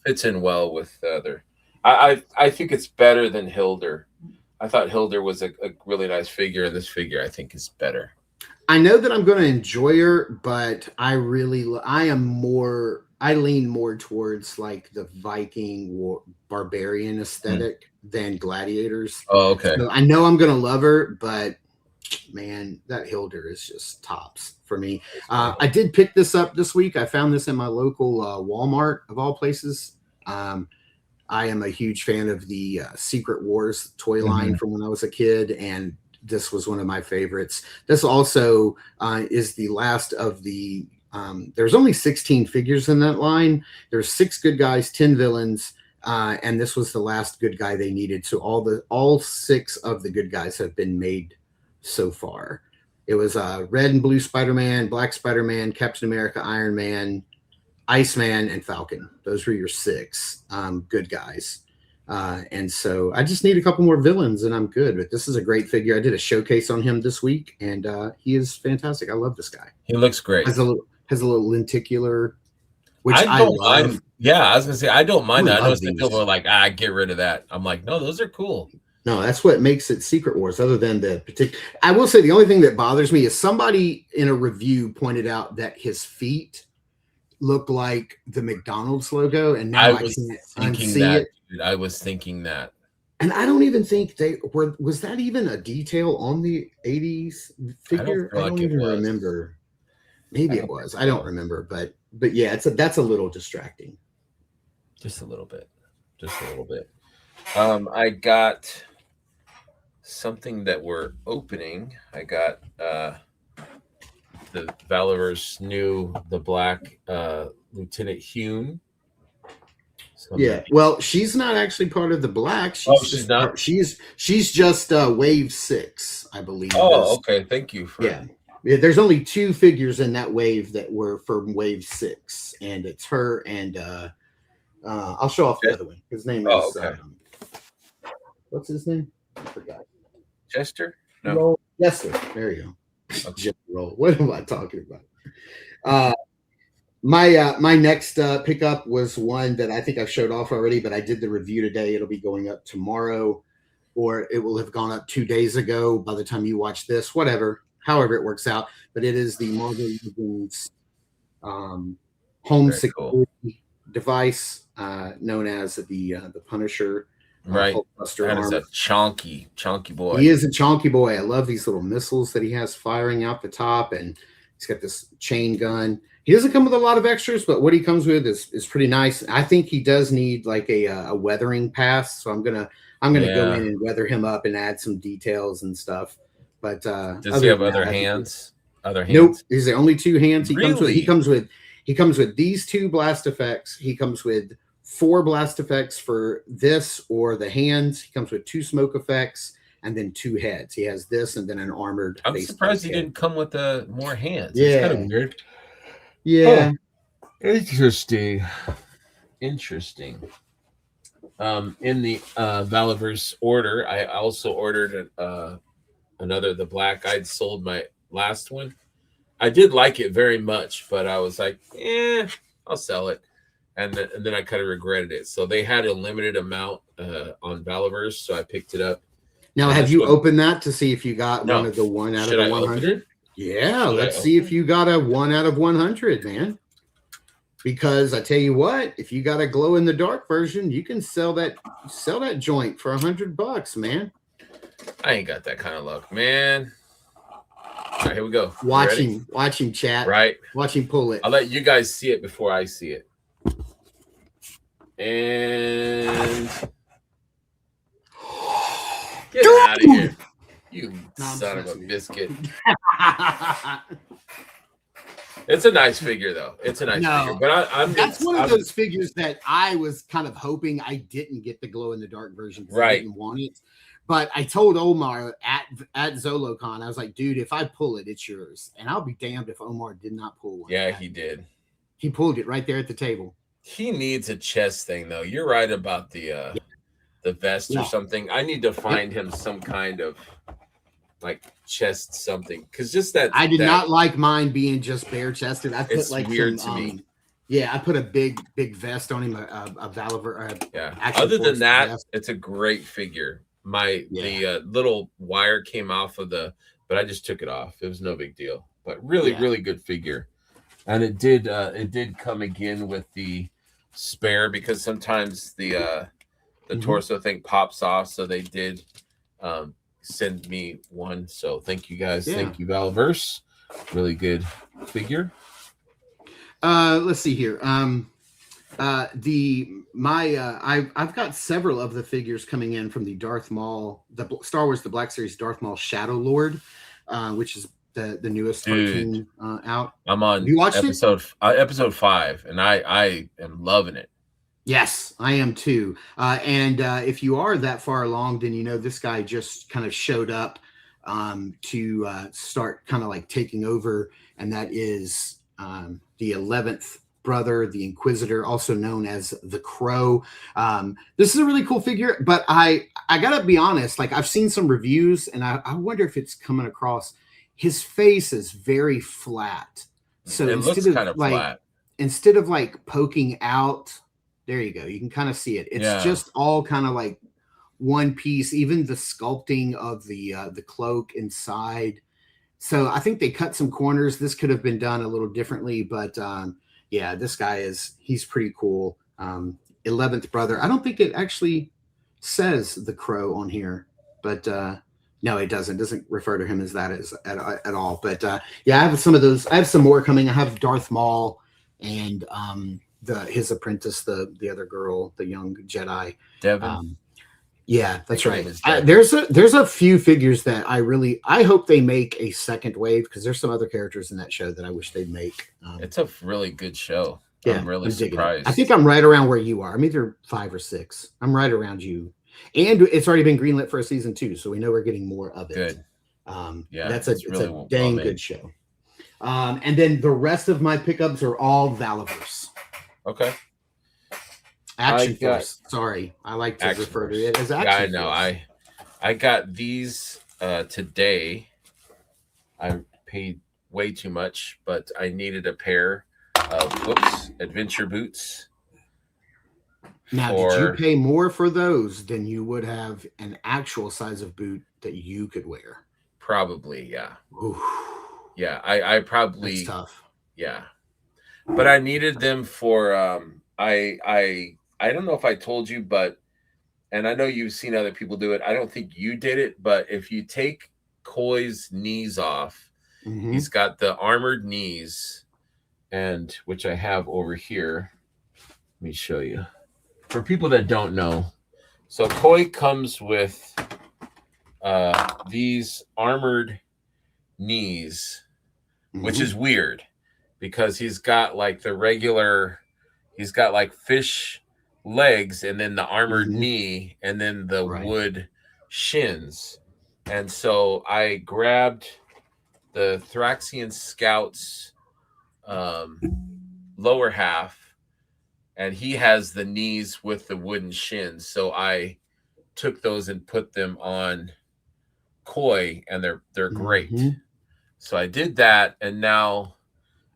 [SPEAKER 1] fits in well with the other. I think it's better than Hilder. I thought Hilder was a really nice figure, and this figure I think is better.
[SPEAKER 2] I know that I'm going to enjoy her, but I lean more towards like the Viking barbarian aesthetic than gladiators.
[SPEAKER 1] Oh, okay.
[SPEAKER 2] So I know I'm going to love her, but man, that Hilder is just tops for me. I did pick this up this week. I found this in my local Walmart of all places. I am a huge fan of the Secret Wars toy line from when I was a kid, and this was one of my favorites. This also is the last of the there's only 16 figures in that line. There's 6 good guys, 10 villains, and this was the last good guy they needed. So all 6 of the good guys have been made so far. It was red and blue Spider-Man, black Spider-Man, Captain America, Iron Man, Iceman, and Falcon. Those were your 6 good guys. And so I just need a couple more villains and I'm good. But this is a great figure. I did a showcase on him this week, and he is fantastic. I love this guy.
[SPEAKER 1] He looks great.
[SPEAKER 2] Has a little lenticular, which
[SPEAKER 1] I don't
[SPEAKER 2] love.
[SPEAKER 1] mind. Yeah, I was gonna say I don't mind that. I know some people are like, get rid of that. I'm like, no, those are cool.
[SPEAKER 2] No, that's what makes it Secret Wars. Other than the particular, I will say the only thing that bothers me is somebody in a review pointed out that his feet look like the McDonald's logo, and now I can't unsee it.
[SPEAKER 1] Dude, I was thinking that.
[SPEAKER 2] And I don't even think they were. Was that even a detail on the 80s figure? I don't even remember. Maybe it was. I don't remember, but yeah, that's a little distracting.
[SPEAKER 1] Just a little bit. I got something that we're opening. I got the Valorous the black Lieutenant Hyun.
[SPEAKER 2] Yeah, well, she's not actually part of the black.
[SPEAKER 1] She's not.
[SPEAKER 2] She's just wave 6, I believe.
[SPEAKER 1] Oh, okay. Thank you for
[SPEAKER 2] Yeah, there's only 2 figures in that wave that were from wave 6, and it's her and I'll show off the other one. His name is what's his name? I forgot.
[SPEAKER 1] Chester? No.
[SPEAKER 2] Jester. There you go. Okay. Roll. What am I talking about? My next pickup was one that I think I've showed off already, but I did the review today. It'll be going up tomorrow, or it will have gone up 2 days ago by the time you watch this, however it works out. But it is the Marvel Legends home security device known as the Punisher.
[SPEAKER 1] Right. That is a chonky boy.
[SPEAKER 2] He is a chonky boy. I love these little missiles that he has firing out the top, and He's got this chain gun. He doesn't come with a lot of extras, but what he comes with is pretty nice. I think he does need like a weathering pass, so I'm gonna go in and weather him up and add some details and stuff. But
[SPEAKER 1] does he have other hands? Other hands?
[SPEAKER 2] Nope. These are the only 2 hands he comes with. He comes with these 2 blast effects. He comes with 4 blast effects for this or the hands. He comes with 2 smoke effects and then 2 heads. He has this and then an armored.
[SPEAKER 1] I'm surprised he didn't come with more hands.
[SPEAKER 2] Yeah.
[SPEAKER 1] It's kind of weird.
[SPEAKER 2] Yeah.
[SPEAKER 1] Oh, interesting. Interesting. In the Valiverse order, I also ordered another. The black. I'd sold my last one. I did like it very much, but I was like, I'll sell it. And then I kind of regretted it. So they had a limited amount on Valiverse, so I picked it up.
[SPEAKER 2] Now, have you opened that to see if you got one of the 1 out of the 100? Yeah, let's see if you got a 1 out of 100, man. Because I tell you what, if you got a glow in the dark version, you can sell that joint for $100, man.
[SPEAKER 1] I ain't got that kind of luck, man. All right, here we go.
[SPEAKER 2] Watch him chat.
[SPEAKER 1] Right.
[SPEAKER 2] Watch him pull it.
[SPEAKER 1] I'll let you guys see it before I see it. And get out of here, you son of a biscuit. It's a nice figure, though. It's a nice figure. But
[SPEAKER 2] that's one of those figures that I was kind of hoping I didn't get the glow in the dark version.
[SPEAKER 1] Right.
[SPEAKER 2] I didn't want it. But I told Omar at ZoloCon, I was like, dude, if I pull it, it's yours. And I'll be damned if Omar did not pull one.
[SPEAKER 1] Yeah, he did.
[SPEAKER 2] He pulled it right there at the table.
[SPEAKER 1] He needs a chest thing, though. You're right about the vest or something. I need to find him some kind of like chest something, because just that
[SPEAKER 2] I did not like mine being just bare chested. I put like
[SPEAKER 1] weird to me.
[SPEAKER 2] Yeah, I put a big vest on him, a Valiver.
[SPEAKER 1] Yeah. Other than that, it's a great figure. The little wire came off of but I just took it off. It was no big deal. But really good figure. And it did come again with the spare, because sometimes the torso thing pops off. So they did send me one. So thank you guys. Yeah. Thank you, Valiverse. Really good figure.
[SPEAKER 2] Let's see here. I've got several of the figures coming in from the Darth Maul, the Star Wars The Black Series Darth Maul Shadow Lord, which is the newest cartoon out.
[SPEAKER 1] I'm on episode 5, and I am loving it.
[SPEAKER 2] Yes, I am too. And if you are that far along, then you know this guy just kind of showed up to start kind of like taking over, and that is the 11th brother, the Inquisitor, also known as the Crow. This is a really cool figure, but I gotta be honest, like I've seen some reviews, and I wonder if it's coming across. His face is very flat, so
[SPEAKER 1] it looks kind of flat.
[SPEAKER 2] Instead of like poking out, there you go. You can kind of see it. It's just all kind of like one piece. Even the sculpting of the cloak inside. So I think they cut some corners. This could have been done a little differently, but yeah, this guy he's pretty cool. 11th brother. I don't think it actually says the Crow on here, but no, it doesn't. It doesn't refer to him as that at all. But yeah, I have some of those. I have some more coming. I have Darth Maul and his apprentice, the other girl, the young Jedi.
[SPEAKER 1] Devin.
[SPEAKER 2] Yeah, that's right. There's a few figures that I hope they make a second wave, because there's some other characters in that show that I wish they'd make.
[SPEAKER 1] It's a really good show.
[SPEAKER 2] Yeah,
[SPEAKER 1] I'm really surprised.
[SPEAKER 2] I think I'm right around where you are. I'm either 5 or 6. I'm right around you. And it's already been greenlit for a season 2, so we know we're getting more of it.
[SPEAKER 1] Good.
[SPEAKER 2] Yeah, it's a dang good show. And then the rest of my pickups are all Valiverse.
[SPEAKER 1] Okay.
[SPEAKER 2] Action Force. Sorry, I like to refer to it as Action Force.
[SPEAKER 1] I know. I got these today. I paid way too much, but I needed a pair of adventure boots.
[SPEAKER 2] Now, did you pay more for those than you would have an actual size of boot that you could wear?
[SPEAKER 1] Probably, yeah.
[SPEAKER 2] Oof.
[SPEAKER 1] Yeah, I probably.
[SPEAKER 2] That's tough.
[SPEAKER 1] Yeah, but I needed them for I don't know if I told you, and I know you've seen other people do it. I don't think you did it, but if you take Koi's knees off
[SPEAKER 2] Mhm.
[SPEAKER 1] He's got the armored knees, and which I have over here. Let me show you. For people that don't know, so Koi comes with these armored knees, which is weird because he's got like the regular, he's got like fish legs and then the armored knee and then the wood shins. And so I grabbed the Thraxian Scout's lower half, and he has the knees with the wooden shins. So I took those and put them on Koi, and they're great. So I did that, and now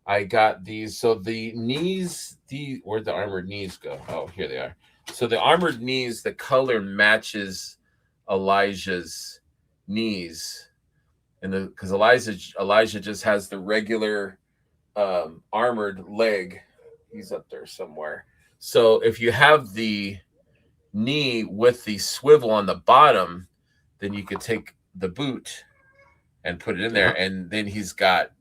[SPEAKER 1] I got these. So the knees, where'd the armored knees go? Oh, here they are. So the armored knees, the color matches Elijah's knees, and because Elijah just has the regular armored leg. He's up there somewhere. So if you have the knee with the swivel on the bottom, then you could take the boot and put it in there, and then he's got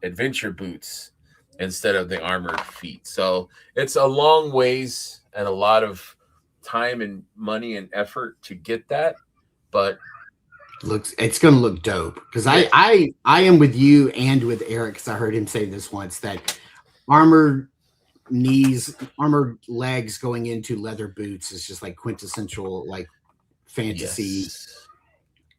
[SPEAKER 1] adventure boots instead of the armored feet. So it's a long ways and a lot of time and money and effort to get that, but
[SPEAKER 2] it's gonna look dope because I am with you and with Eric, because I heard him say this once, that armored knees, armored legs going into leather boots is just like quintessential like fantasy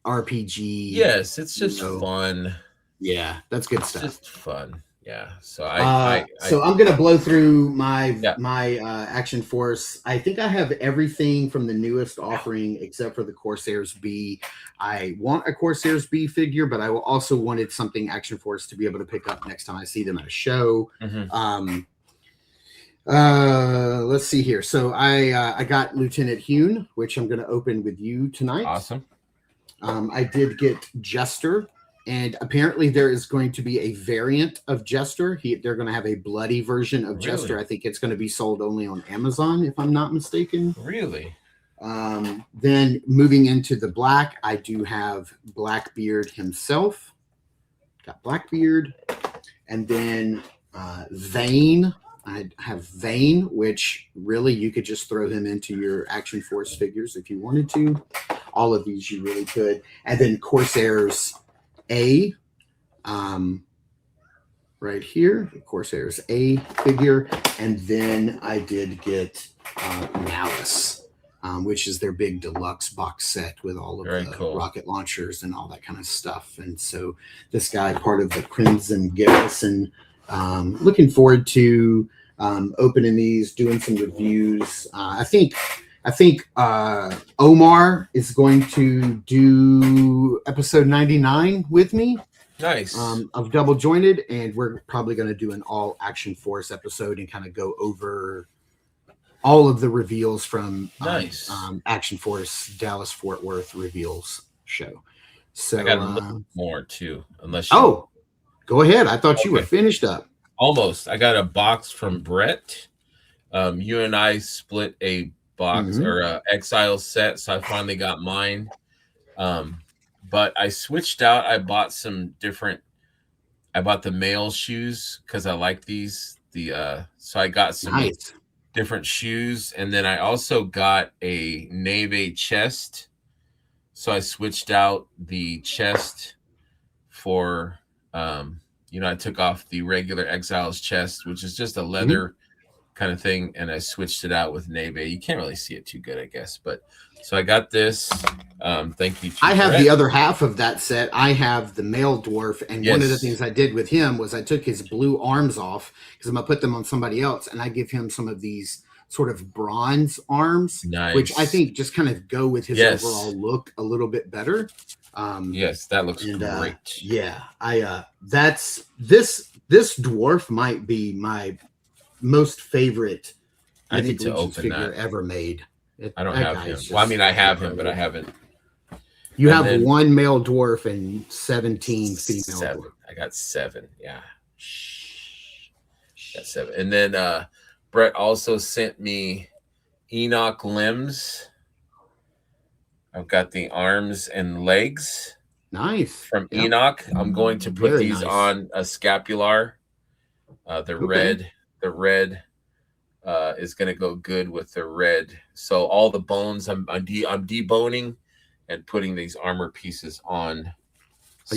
[SPEAKER 2] RPG.
[SPEAKER 1] Yes, it's just fun.
[SPEAKER 2] Yeah, that's good stuff.
[SPEAKER 1] It's just fun. Yeah. So
[SPEAKER 2] I'm gonna blow through my Action Force. I think I have everything from the newest offering except for the Corsairs B. I want a Corsairs B figure, but I also wanted something Action Force to be able to pick up next time I see them at a show. Let's see here. So I got Lieutenant Hyun, which I'm gonna open with you tonight.
[SPEAKER 1] Awesome.
[SPEAKER 2] I did get Jester. And apparently there is going to be a variant of Jester. They're going to have a bloody version of Jester. I think it's going to be sold only on Amazon, if I'm not mistaken.
[SPEAKER 1] Really?
[SPEAKER 2] Then moving into the black, I do have Blackbeard himself. Got Blackbeard. And then Vane. I have Vane, which really you could just throw him into your Action Force figures if you wanted to. All of these you really could. And then Corsairs A, right here, the Corsairs A figure, and then I did get Malice, which is their big deluxe box set with all of the rocket launchers and all that kind of stuff. And so this guy, part of the Crimson Garrison, looking forward to opening these, doing some reviews. I think Omar is going to do episode 99 with me.
[SPEAKER 1] Nice.
[SPEAKER 2] Of Double Jointed, and we're probably going to do an all Action Force episode and kind of go over all of the reveals from Action Force Dallas Fort Worth reveals show. So
[SPEAKER 1] I got a little more too, unless you...
[SPEAKER 2] go ahead. I thought you were finished up.
[SPEAKER 1] Almost. I got a box from Brett. You and I split a box or exile set, so I finally got mine. But I switched out. I bought the male shoes because I like these. So I got some different shoes, and then I also got a navy chest. So I switched out the chest for I took off the regular Exiles chest, which is just a leather kind of thing, and I switched it out with navy. You can't really see it too good, I guess, but so I got this. Thank you.
[SPEAKER 2] I have the other half of that set. I have the male dwarf, and one of the things I did with him was I took his blue arms off because I'm gonna put them on somebody else, and I give him some of these sort of bronze arms, which I think just kind of go with his overall look a little bit better.
[SPEAKER 1] Yes, that looks great.
[SPEAKER 2] That's this dwarf might be my most favorite
[SPEAKER 1] I need to open
[SPEAKER 2] figure
[SPEAKER 1] that
[SPEAKER 2] ever made.
[SPEAKER 1] I don't have him. Well, I mean, I have him, but I haven't.
[SPEAKER 2] You have one male dwarf and 17 female dwarf.
[SPEAKER 1] I got 7. Yeah. Got 7. And then Brett also sent me Enoch limbs. I've got the arms and legs.
[SPEAKER 2] Nice.
[SPEAKER 1] from
[SPEAKER 2] Yep.
[SPEAKER 1] Enoch. I'm going to put
[SPEAKER 2] Very
[SPEAKER 1] these
[SPEAKER 2] nice.
[SPEAKER 1] on a scapular. The red is going to go good with the red. So all the bones, I'm deboning and putting these armor pieces on.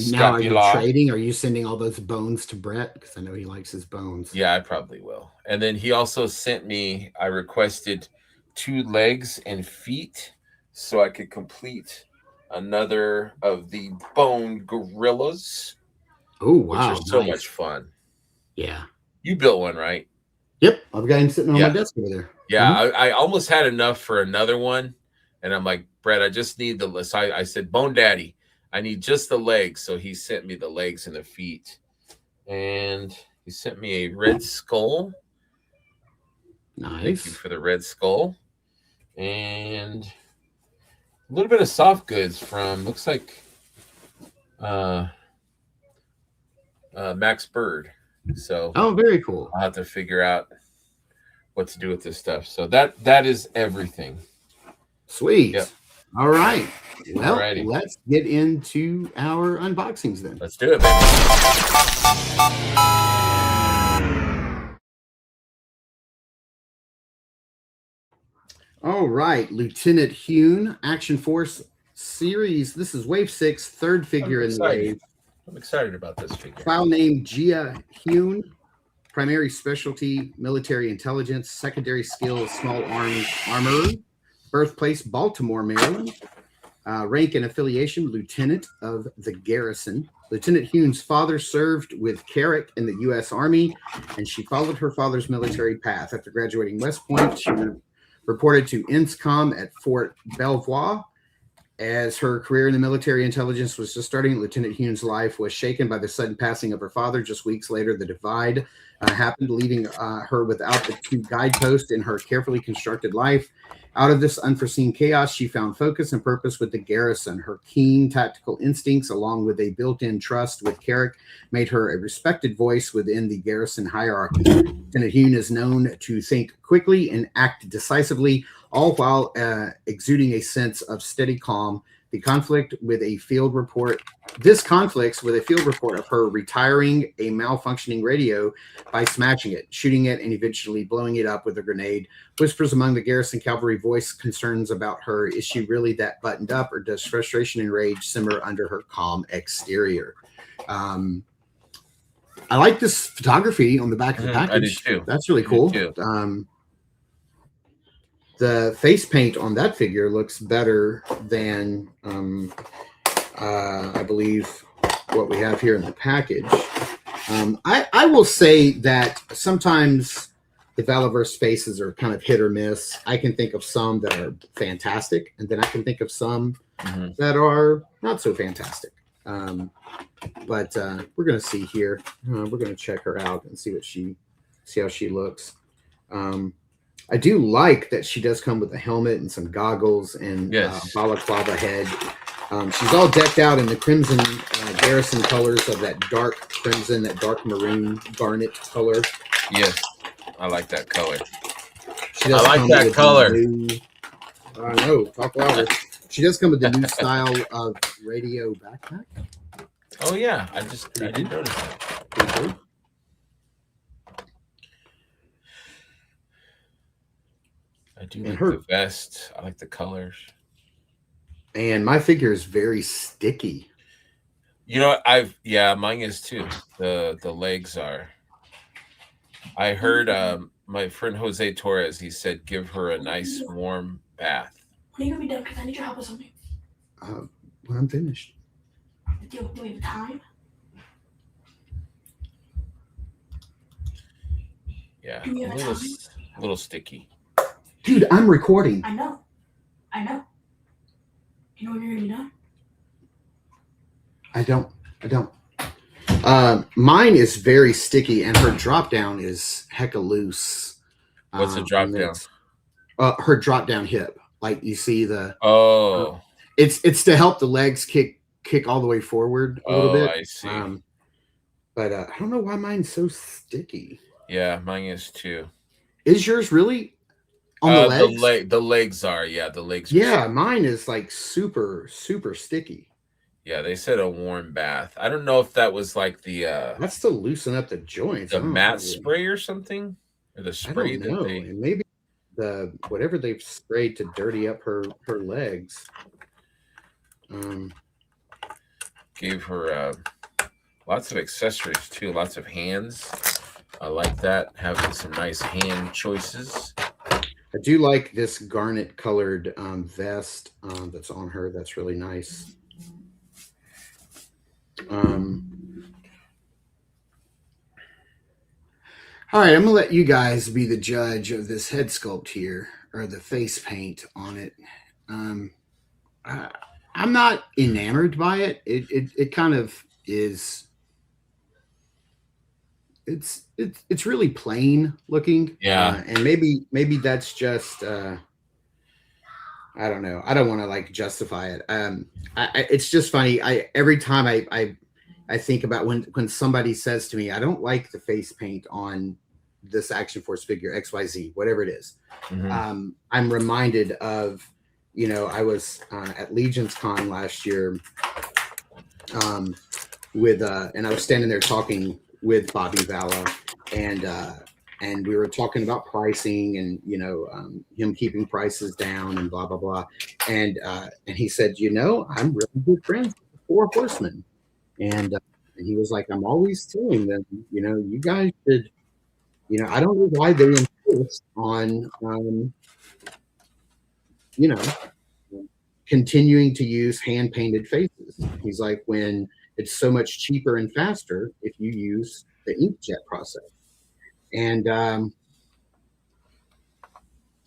[SPEAKER 2] Now, are you trading? Are you sending all those bones to Brett? Because I know he likes his bones.
[SPEAKER 1] Yeah, I probably will. And then he also sent me, I requested 2 legs and feet so I could complete another of the bone gorillas.
[SPEAKER 2] Oh, wow.
[SPEAKER 1] Which is so much fun.
[SPEAKER 2] Yeah.
[SPEAKER 1] You built one, right?
[SPEAKER 2] Yep. I've got him sitting on my desk over there.
[SPEAKER 1] Yeah, I almost had enough for another one. And I'm like, Brett, I just need the list. I said, Bone Daddy, I need just the legs. So he sent me the legs and the feet. And he sent me a red skull.
[SPEAKER 2] Nice.
[SPEAKER 1] Thank you for the red skull. And a little bit of soft goods from, looks like Max Bird. So
[SPEAKER 2] very cool.
[SPEAKER 1] I'll have to figure out what to do with this stuff. So that is everything.
[SPEAKER 2] Sweet.
[SPEAKER 1] Yep.
[SPEAKER 2] All right. Well,
[SPEAKER 1] Alrighty.
[SPEAKER 2] Let's get into our unboxings then.
[SPEAKER 1] Let's do it, baby.
[SPEAKER 2] All right. Lieutenant Hyun, Action Force Series. This is Wave 6, third figure in the wave.
[SPEAKER 1] I'm excited about this figure.
[SPEAKER 2] File name Jia Hyun. Primary specialty, military intelligence. Secondary skill, small arms armory. Birthplace, Baltimore, Maryland. Rank and affiliation, Lieutenant of the Garrison. Lieutenant Hyun's father served with Carrick in the U.S. Army, and she followed her father's military path. After graduating West Point, she reported to INSCOM at Fort Belvoir. As her career in the military intelligence was just starting, Lieutenant Hyun's life was shaken by the sudden passing of her father. Just weeks later, the divide happened, leaving her without the 2 guideposts in her carefully constructed life. Out of this unforeseen chaos, she found focus and purpose with the Garrison. Her keen tactical instincts, along with a built-in trust with Carrick, made her a respected voice within the Garrison hierarchy. Lieutenant Hyun is known to think quickly and act decisively, all while exuding a sense of steady calm. This conflicts with a field report of her retiring a malfunctioning radio by smashing it, shooting it, and eventually blowing it up with a grenade. Whispers among the Garrison cavalry voice concerns about her. Is she really that buttoned up, or does frustration and rage simmer under her calm exterior? I like this photography on the back of the package.
[SPEAKER 1] I do too.
[SPEAKER 2] That's really cool. The face paint on that figure looks better than I believe what we have here in the package. I will say that sometimes the Valaverse faces are kind of hit or miss. I can think of some that are fantastic, and then I can think of some that are not so fantastic. But we're going to see here. We're going to check her out and see how she looks. I do like that she does come with a helmet and some goggles and balaclava head. She's all decked out in the crimson Garrison colors of that dark crimson, that dark maroon garnet color.
[SPEAKER 1] Yes, I like that color.
[SPEAKER 2] I like that color. I know, talk louder. She does come with the new style of radio backpack.
[SPEAKER 1] Oh yeah, I did notice that. I do like the vest. I like the colors.
[SPEAKER 2] And my figure is very sticky.
[SPEAKER 1] You know, mine is too. The legs are. I heard my friend Jose Torres, he said give her a nice warm bath.
[SPEAKER 12] When are you gonna be done? Because I need your help with something.
[SPEAKER 2] When I'm finished.
[SPEAKER 12] Do we have time?
[SPEAKER 1] Yeah, a little sticky.
[SPEAKER 2] Dude, I'm recording.
[SPEAKER 12] I know. You know when you're gonna be done?
[SPEAKER 2] I don't. Mine is very sticky, and her drop down is hecka loose.
[SPEAKER 1] What's a drop down?
[SPEAKER 2] Her drop down hip. Like you see the.
[SPEAKER 1] Oh.
[SPEAKER 2] It's to help the legs kick all the way forward a little bit.
[SPEAKER 1] I see.
[SPEAKER 2] But I don't know why mine's so sticky.
[SPEAKER 1] Yeah, mine is too.
[SPEAKER 2] Is yours really? On the legs?
[SPEAKER 1] The legs are, the legs.
[SPEAKER 2] Yeah, mine is like super, super sticky.
[SPEAKER 1] Yeah, they said a warm bath. I don't know if that was like the
[SPEAKER 2] That's to loosen up the joints.
[SPEAKER 1] the matte spray or something, or the
[SPEAKER 2] I
[SPEAKER 1] spray
[SPEAKER 2] don't
[SPEAKER 1] that
[SPEAKER 2] know.
[SPEAKER 1] they
[SPEAKER 2] And maybe the whatever they've sprayed to dirty up her legs.
[SPEAKER 1] gave her lots of accessories too, lots of hands. I like that, having some nice hand choices.
[SPEAKER 2] I do like this garnet colored vest that's on her. That's really nice. All right, I'm gonna let you guys be the judge of this head sculpt here, or the face paint on it. I'm not enamored by it. It kind of is. It's really plain looking.
[SPEAKER 1] Yeah.
[SPEAKER 2] And maybe that's just. I don't know. I don't want to like justify it. It's just funny. Every time I think about when somebody says to me, I don't like the face paint on this Action Force figure XYZ, whatever it is.
[SPEAKER 1] Mm-hmm.
[SPEAKER 2] I'm reminded of, I was at Legion's Con last year with and I was standing there talking with Bobby Valla, and we were talking about pricing and him keeping prices down and blah blah blah, and he said, I'm really good friends with the Four Horsemen, and he was like, I'm always telling them, you guys should, I don't know why they insist on continuing to use hand painted faces. He's like, when it's so much cheaper and faster if you use the inkjet process. And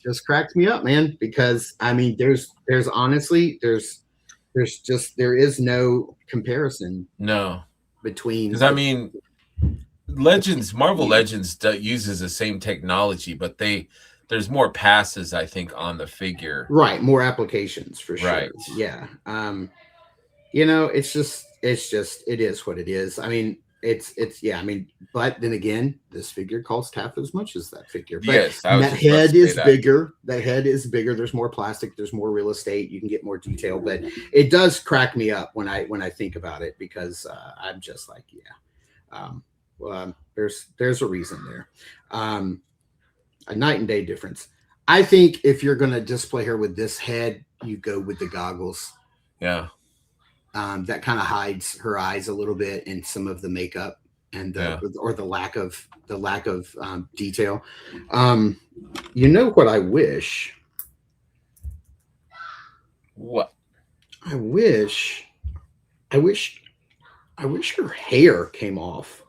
[SPEAKER 2] just cracks me up, man, because I mean, there's honestly, there is no comparison.
[SPEAKER 1] No.
[SPEAKER 2] Between,
[SPEAKER 1] because I mean, Marvel Legends uses the same technology, but there's more passes, I think, on the figure.
[SPEAKER 2] Right, more applications for sure.
[SPEAKER 1] Right.
[SPEAKER 2] Yeah. It is what it is. I mean, I mean, but then again, this figure costs half as much as that figure. But
[SPEAKER 1] yes,
[SPEAKER 2] that head is bigger. That head is bigger. There's more plastic. There's more real estate. You can get more detail. But it does crack me up when I think about it, because I'm just like, there's a reason there. A night and day difference. I think if you're going to display her with this head, you go with the goggles.
[SPEAKER 1] Yeah.
[SPEAKER 2] That kind of hides her eyes a little bit and some of the makeup and the lack of detail. What I wish?
[SPEAKER 1] What?
[SPEAKER 2] I wish her hair came off.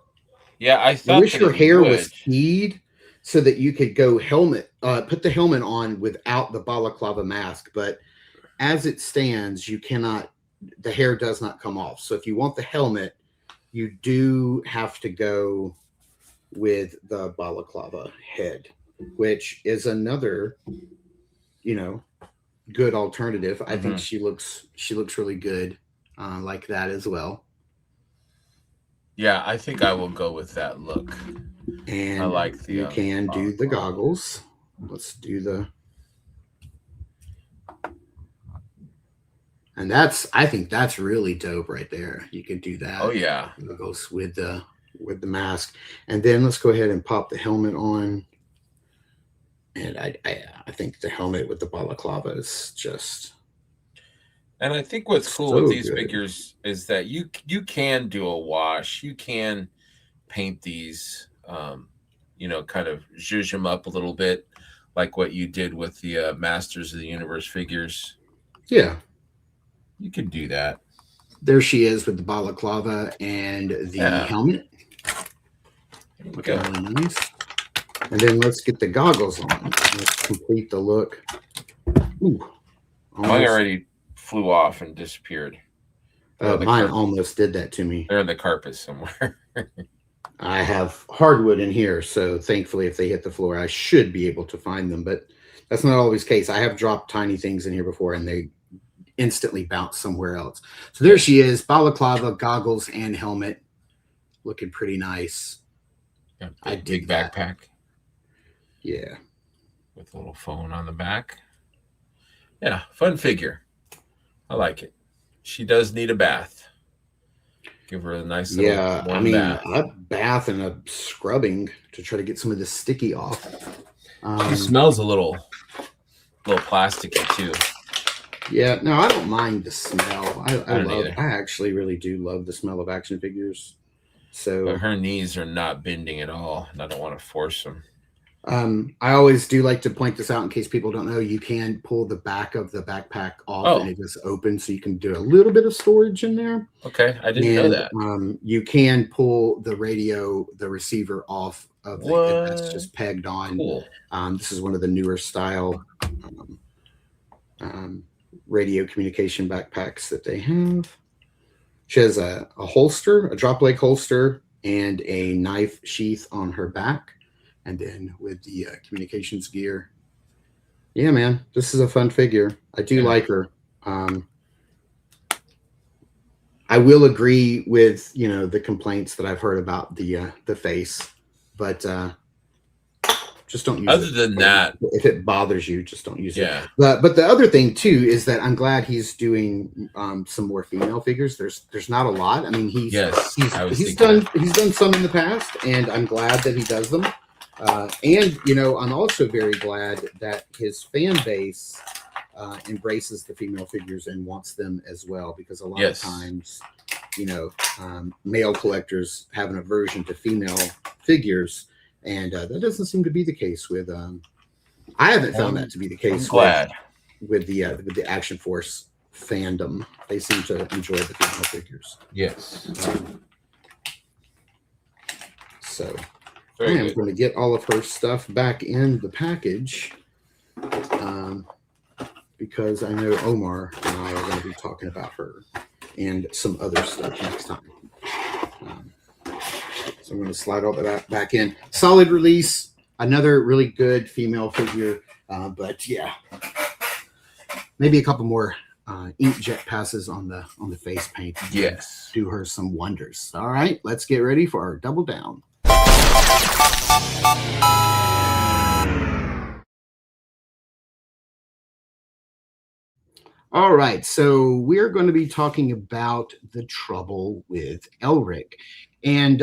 [SPEAKER 1] Yeah,
[SPEAKER 2] I wish her hair was keyed so that you could go put the helmet on without the balaclava mask. But as it stands, you cannot. The hair does not come off. So if you want the helmet, you do have to go with the balaclava head, which is another, good alternative. I think she looks really good like that as well.
[SPEAKER 1] Yeah, I think I will go with that look.
[SPEAKER 2] And
[SPEAKER 1] I like the.
[SPEAKER 2] You can do the goggles. Let's do the. And I think that's really dope right there. You can do that.
[SPEAKER 1] Oh yeah.
[SPEAKER 2] It goes with the mask. And then let's go ahead and pop the helmet on. And I think the helmet with the balaclava is just.
[SPEAKER 1] And I think what's cool with these figures is that you can do a wash. You can paint these, kind of zhuzh them up a little bit, like what you did with the Masters of the Universe figures.
[SPEAKER 2] Yeah.
[SPEAKER 1] You can do that.
[SPEAKER 2] There she is with the balaclava and the helmet.
[SPEAKER 1] Okay.
[SPEAKER 2] Really nice. And then let's get the goggles on. Let's complete the look. Ooh,
[SPEAKER 1] mine already flew off and disappeared.
[SPEAKER 2] Mine almost did that to me.
[SPEAKER 1] They're in the carpet somewhere.
[SPEAKER 2] I have hardwood in here, so thankfully if they hit the floor, I should be able to find them. But that's not always the case. I have dropped tiny things in here before, and they instantly bounce somewhere else. So there she is, balaclava, goggles, and helmet, looking pretty nice.
[SPEAKER 1] Yeah, I dig that. Backpack.
[SPEAKER 2] Yeah,
[SPEAKER 1] with a little phone on the back. Yeah, fun figure. I like it. She does need a bath. Give her a nice little warm bath.
[SPEAKER 2] a bath and a scrubbing to try to get some of the sticky off.
[SPEAKER 1] She smells a little plasticky too.
[SPEAKER 2] Yeah, no, I don't mind the smell.
[SPEAKER 1] I
[SPEAKER 2] actually really do love the smell of action figures. So
[SPEAKER 1] but her knees are not bending at all, and I don't want to force them.
[SPEAKER 2] I always do like to point this out in case people don't know. You can pull the back of the backpack off and it is open, so you can do a little bit of storage in there.
[SPEAKER 1] Okay, I didn't know that.
[SPEAKER 2] You can pull the receiver off of it. That's just pegged on.
[SPEAKER 1] Cool.
[SPEAKER 2] This is one of the newer style radio communication backpacks that they have. She has a holster, a drop leg holster, and a knife sheath on her back. And then with the communications gear. Yeah, man, this is a fun figure. I do like her. I will agree with, the complaints that I've heard about the face, but just don't use it.
[SPEAKER 1] Other than that,
[SPEAKER 2] if it bothers you, just don't use
[SPEAKER 1] it.
[SPEAKER 2] But the other thing too is that I'm glad he's doing some more female figures. There's not a lot. I mean, he's done some in the past, and I'm glad that he does them. And I'm also very glad that his fan base embraces the female figures and wants them as well, because a lot of times, male collectors have an aversion to female figures, and that doesn't seem to be the case with. I haven't found that to be the case with the Action Force fandom. They seem to enjoy the female figures.
[SPEAKER 1] Yes.
[SPEAKER 2] So. I'm going to get all of her stuff back in the package because I know Omar and I are going to be talking about her and some other stuff next time. So I'm going to slide all that back in. Solid release. Another really good female figure. But yeah, maybe a couple more inkjet passes on the face paint.
[SPEAKER 1] Yes.
[SPEAKER 2] Do her some wonders. All right, let's get ready for our double down. All right, so we're going to be talking about the trouble with Elric. And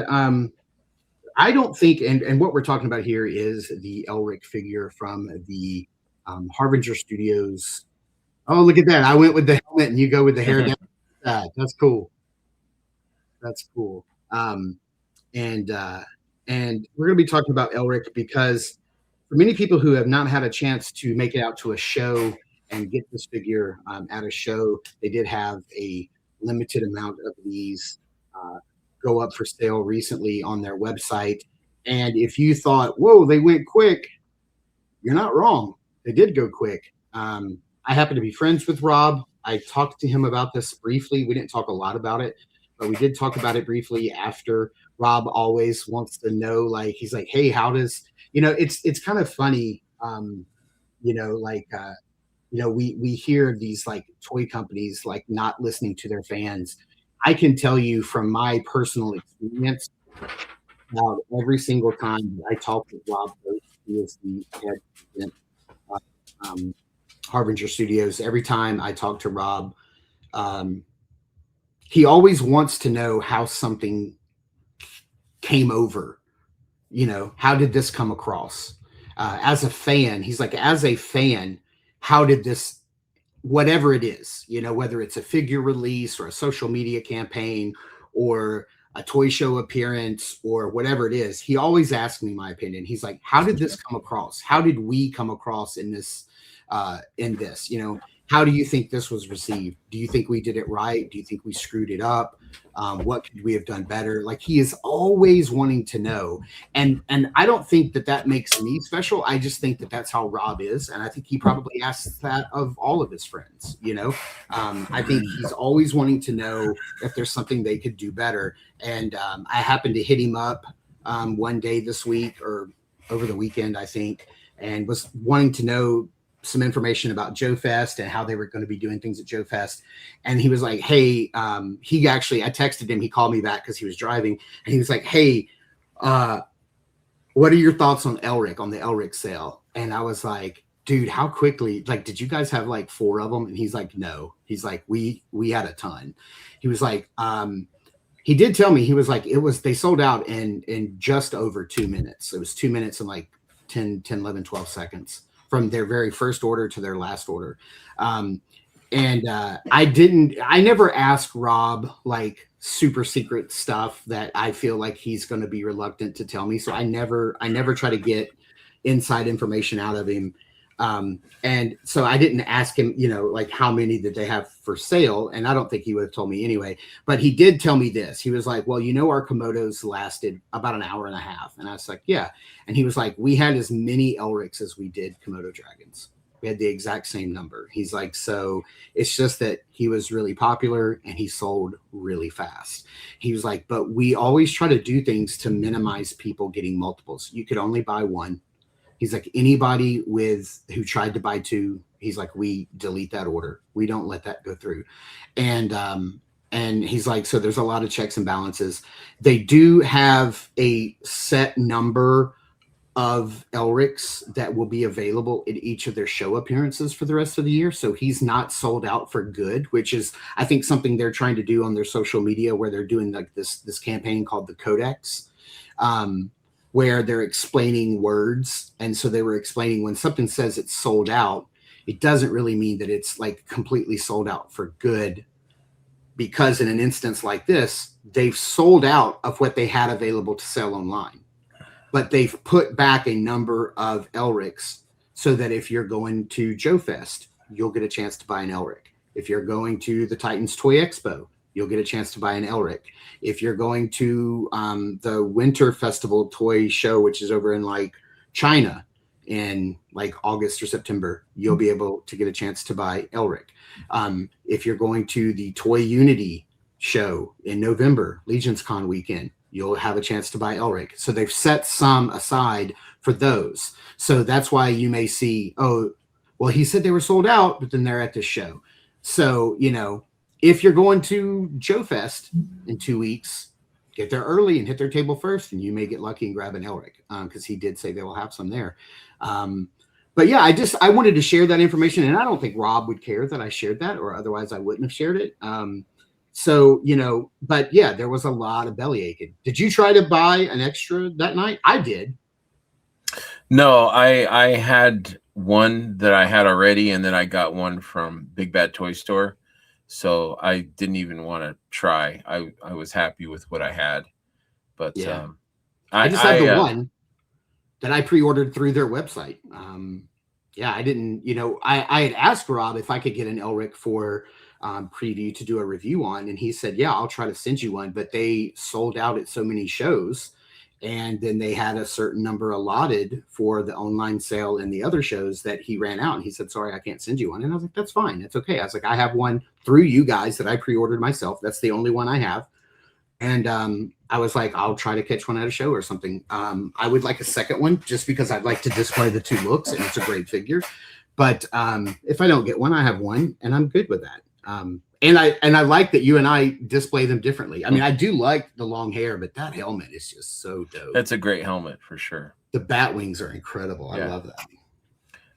[SPEAKER 2] I don't think, and what we're talking about here is the Elric figure from the Harbinger Studios. Oh, look at that. I went with the helmet and you go with the hair down. That's cool. That's cool. And we're going to be talking about Elric because for many people who have not had a chance to make it out to a show and get this figure at a show, they did have a limited amount of these go up for sale recently on their website. And if you thought, whoa, they went quick, you're not wrong. They did go quick. I happen to be friends with Rob. I talked to him about this briefly. We didn't talk a lot about it, but we did talk about it briefly after. Rob always wants to know, like, he's like, hey, how does, it's kind of funny, we hear these like toy companies like not listening to their fans. I can tell you from my personal experience, about every single time I talk with Rob, he is the head of Harbinger Studios. Every time I talk to Rob, he always wants to know how something came over, how did this come across as a fan? He's like, as a fan, how did this, whatever it is, whether it's a figure release or a social media campaign or a toy show appearance or whatever it is, he always asks me my opinion. He's like, how did this come across? How did we come across in this, how do you think this was received? Do you think we did it right? Do you think we screwed it up? What could we have done better? Like, he is always wanting to know. And I don't think that makes me special. I just think that that's how Rob is. And I think he probably asks that of all of his friends, I think he's always wanting to know if there's something they could do better. And I happened to hit him up one day this week or over the weekend, I think, and was wanting to know some information about Joe Fest and how they were going to be doing things at Joe Fest. And he was like, hey, I texted him, he called me back because he was driving, and he was like, hey, what are your thoughts on Elric, on the Elric sale? And I was like, dude, how quickly, like, did you guys have like 4 of them? And he's like, no. He's like, we had a ton. He was like, he did tell me, he was like, they sold out in just over 2 minutes. It was 2 minutes and like 10, 11, 12 seconds from their very first order to their last order. I never asked Rob like super secret stuff that I feel like he's going to be reluctant to tell me. So I never try to get inside information out of him. And so I didn't ask him, like how many did they have for sale? And I don't think he would have told me anyway, but he did tell me this. He was like, well, our Komodos lasted about an hour and a half. And I was like, yeah. And he was like, we had as many Elrics as we did Komodo dragons. We had the exact same number. He's like, so it's just that he was really popular and he sold really fast. He was like, but we always try to do things to minimize people getting multiples. You could only buy one. He's like, anybody who tried to buy 2, he's like, we delete that order. We don't let that go through. And he's like, so there's a lot of checks and balances. They do have a set number of Elrics that will be available in each of their show appearances for the rest of the year. So he's not sold out for good, which is, I think, something they're trying to do on their social media, where they're doing like this campaign called the Codex, where they're explaining words. And so they were explaining, when something says it's sold out, it doesn't really mean that it's like completely sold out for good, because in an instance like this, they've sold out of what they had available to sell online, but they've put back a number of Elrics so that if you're going to Joe Fest, you'll get a chance to buy an Elric. If you're going to the Titans Toy Expo, you'll get a chance to buy an Elric. If you're going to the Winter Festival toy show, which is over in like China in like August or September, you'll be able to get a chance to buy Elric. If you're going to the Toy Unity show in November, Legion's Con weekend, you'll have a chance to buy Elric. So they've set some aside for those. So that's why you may see, oh, well, he said they were sold out, but then they're at this show. So, if you're going to Joe Fest in 2 weeks, get there early and hit their table first, and you may get lucky and grab an Elric, because he did say they will have some there. But yeah, I wanted to share that information, and I don't think Rob would care that I shared that, or otherwise I wouldn't have shared it. So, but yeah, there was a lot of belly aching. Did you try to buy an extra that night? I did.
[SPEAKER 1] No, I had one that I had already, and then I got one from Big Bad Toy Store. So I didn't even want to try. I was happy with what I had. But
[SPEAKER 2] yeah, I just had the one that I pre-ordered through their website. Yeah, I didn't, I had asked Rob if I could get an Elric for preview to do a review on, and he said, yeah, I'll try to send you one, but they sold out at so many shows, and then they had a certain number allotted for the online sale and the other shows that he ran out, and he said, sorry, I can't send you one. And I was like, that's fine, it's okay. I was like, I have one through you guys that I pre-ordered myself. That's the only one I have. And I was like, I'll try to catch one at a show or something. I would like a second one just because I'd like to display the 2 looks, and it's a great figure. But if I don't get one, I have one, and I'm good with that. And I like that you and I display them differently. I mean, I do like the long hair, but that helmet is just so dope.
[SPEAKER 1] That's a great helmet for sure.
[SPEAKER 2] The bat wings are incredible. Yeah. I love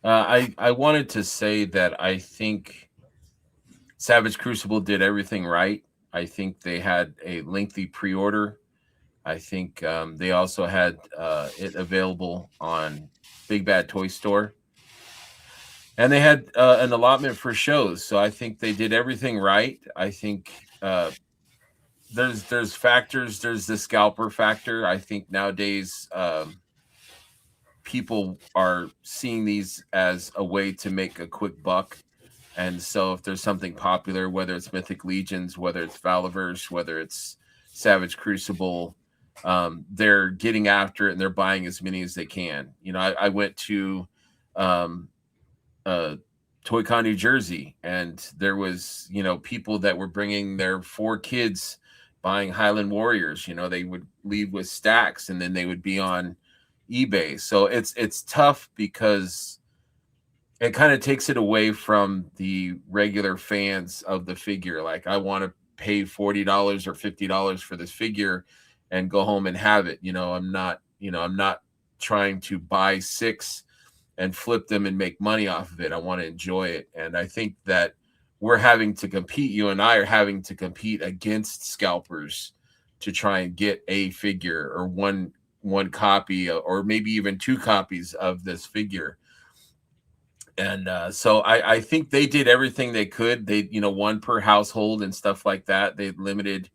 [SPEAKER 1] that. I wanted to say that I think Savage Crucible did everything right. I think they had a lengthy pre-order. I think they also had it available on Big Bad Toy Store. And they had an allotment for shows. So I think they did everything right. I think there's factors. There's the scalper factor. I think nowadays people are seeing these as a way to make a quick buck. And so if there's something popular, whether it's Mythic Legions, whether it's Valiverse, whether it's Savage Crucible, they're getting after it and they're buying as many as they can. I went to ToyCon New Jersey, and there was, people that were bringing their 4 kids buying Highland Warriors. They would leave with stacks and then they would be on eBay. So it's tough because it kind of takes it away from the regular fans of the figure. Like, I want to pay $40 or $50 for this figure and go home and have it. I'm not trying to buy 6 and flip them and make money off of it. I want to enjoy it. And I think that we're having to compete. You and I are having to compete against scalpers to try and get a figure or one copy or maybe even 2 copies of this figure. And so I think they did everything they could. They, you know, 1 per household and stuff like that. They limited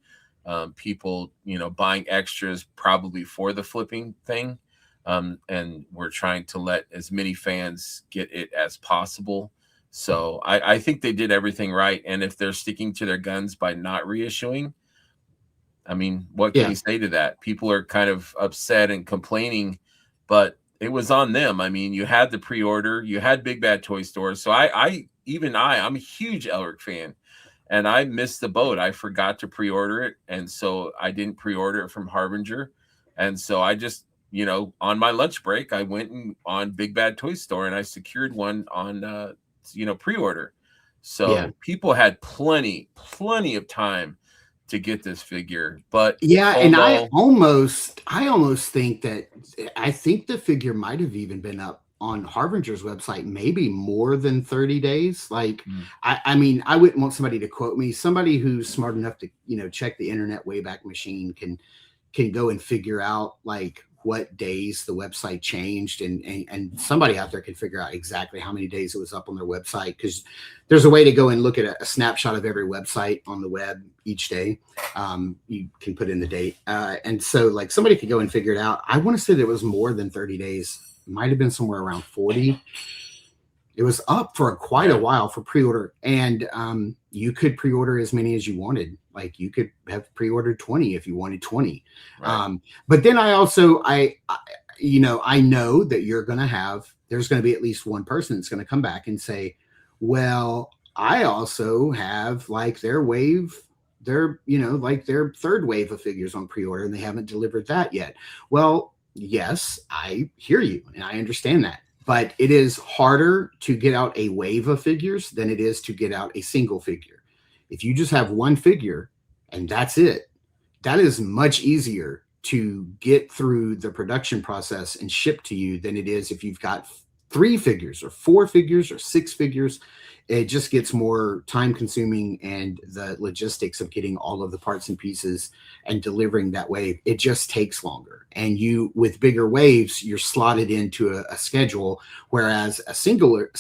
[SPEAKER 1] people, you know, buying extras probably for the flipping thing. And we're trying to let as many fans get it as possible. So I think they did everything right. And if they're sticking to their guns by not reissuing, I mean, what can you say to that? People are kind of upset and complaining, but it was on them. I mean, you had the pre-order, you had Big Bad Toy Store. So I'm a huge Elric fan, and I missed the boat. I forgot to pre-order it, and so I didn't pre-order it from Harbinger. And so I just, you know, on my lunch break, I went on Big Bad Toy Store and I secured one on you know, pre-order. So people had plenty of time to get this figure. But
[SPEAKER 2] and I almost think that the figure might have even been up on Harbinger's website maybe more than 30 days. Like I mean, I wouldn't want somebody to quote me. Somebody who's smart enough to, you know, check the internet Wayback Machine can go and figure out like what days the website changed, and somebody out there can figure out exactly how many days it was up on their website, because there's a way to go and look at a snapshot of every website on the web each day. You can put in the date, and so like somebody could go and figure it out. I want to say that it was more than 30 days. It might have been somewhere around 40. It was up for quite a while for pre-order, and you could pre-order as many as you wanted. Like you could have pre-ordered 20 if you wanted 20. Right. But then I also, I know that there's going to be at least one person that's going to come back and say, well, I also have like their third wave of figures on pre-order and they haven't delivered that yet. Well, yes, I hear you and I understand that. But it is harder to get out a wave of figures than it is to get out a single figure. If you just have one figure and that's it, that is much easier to get through the production process and ship to you than it is if you've got 3 figures or 4 figures or 6 figures. It just gets more time consuming, and the logistics of getting all of the parts and pieces and delivering that wave, it just takes longer. And with bigger waves, you're slotted into a schedule, whereas a singular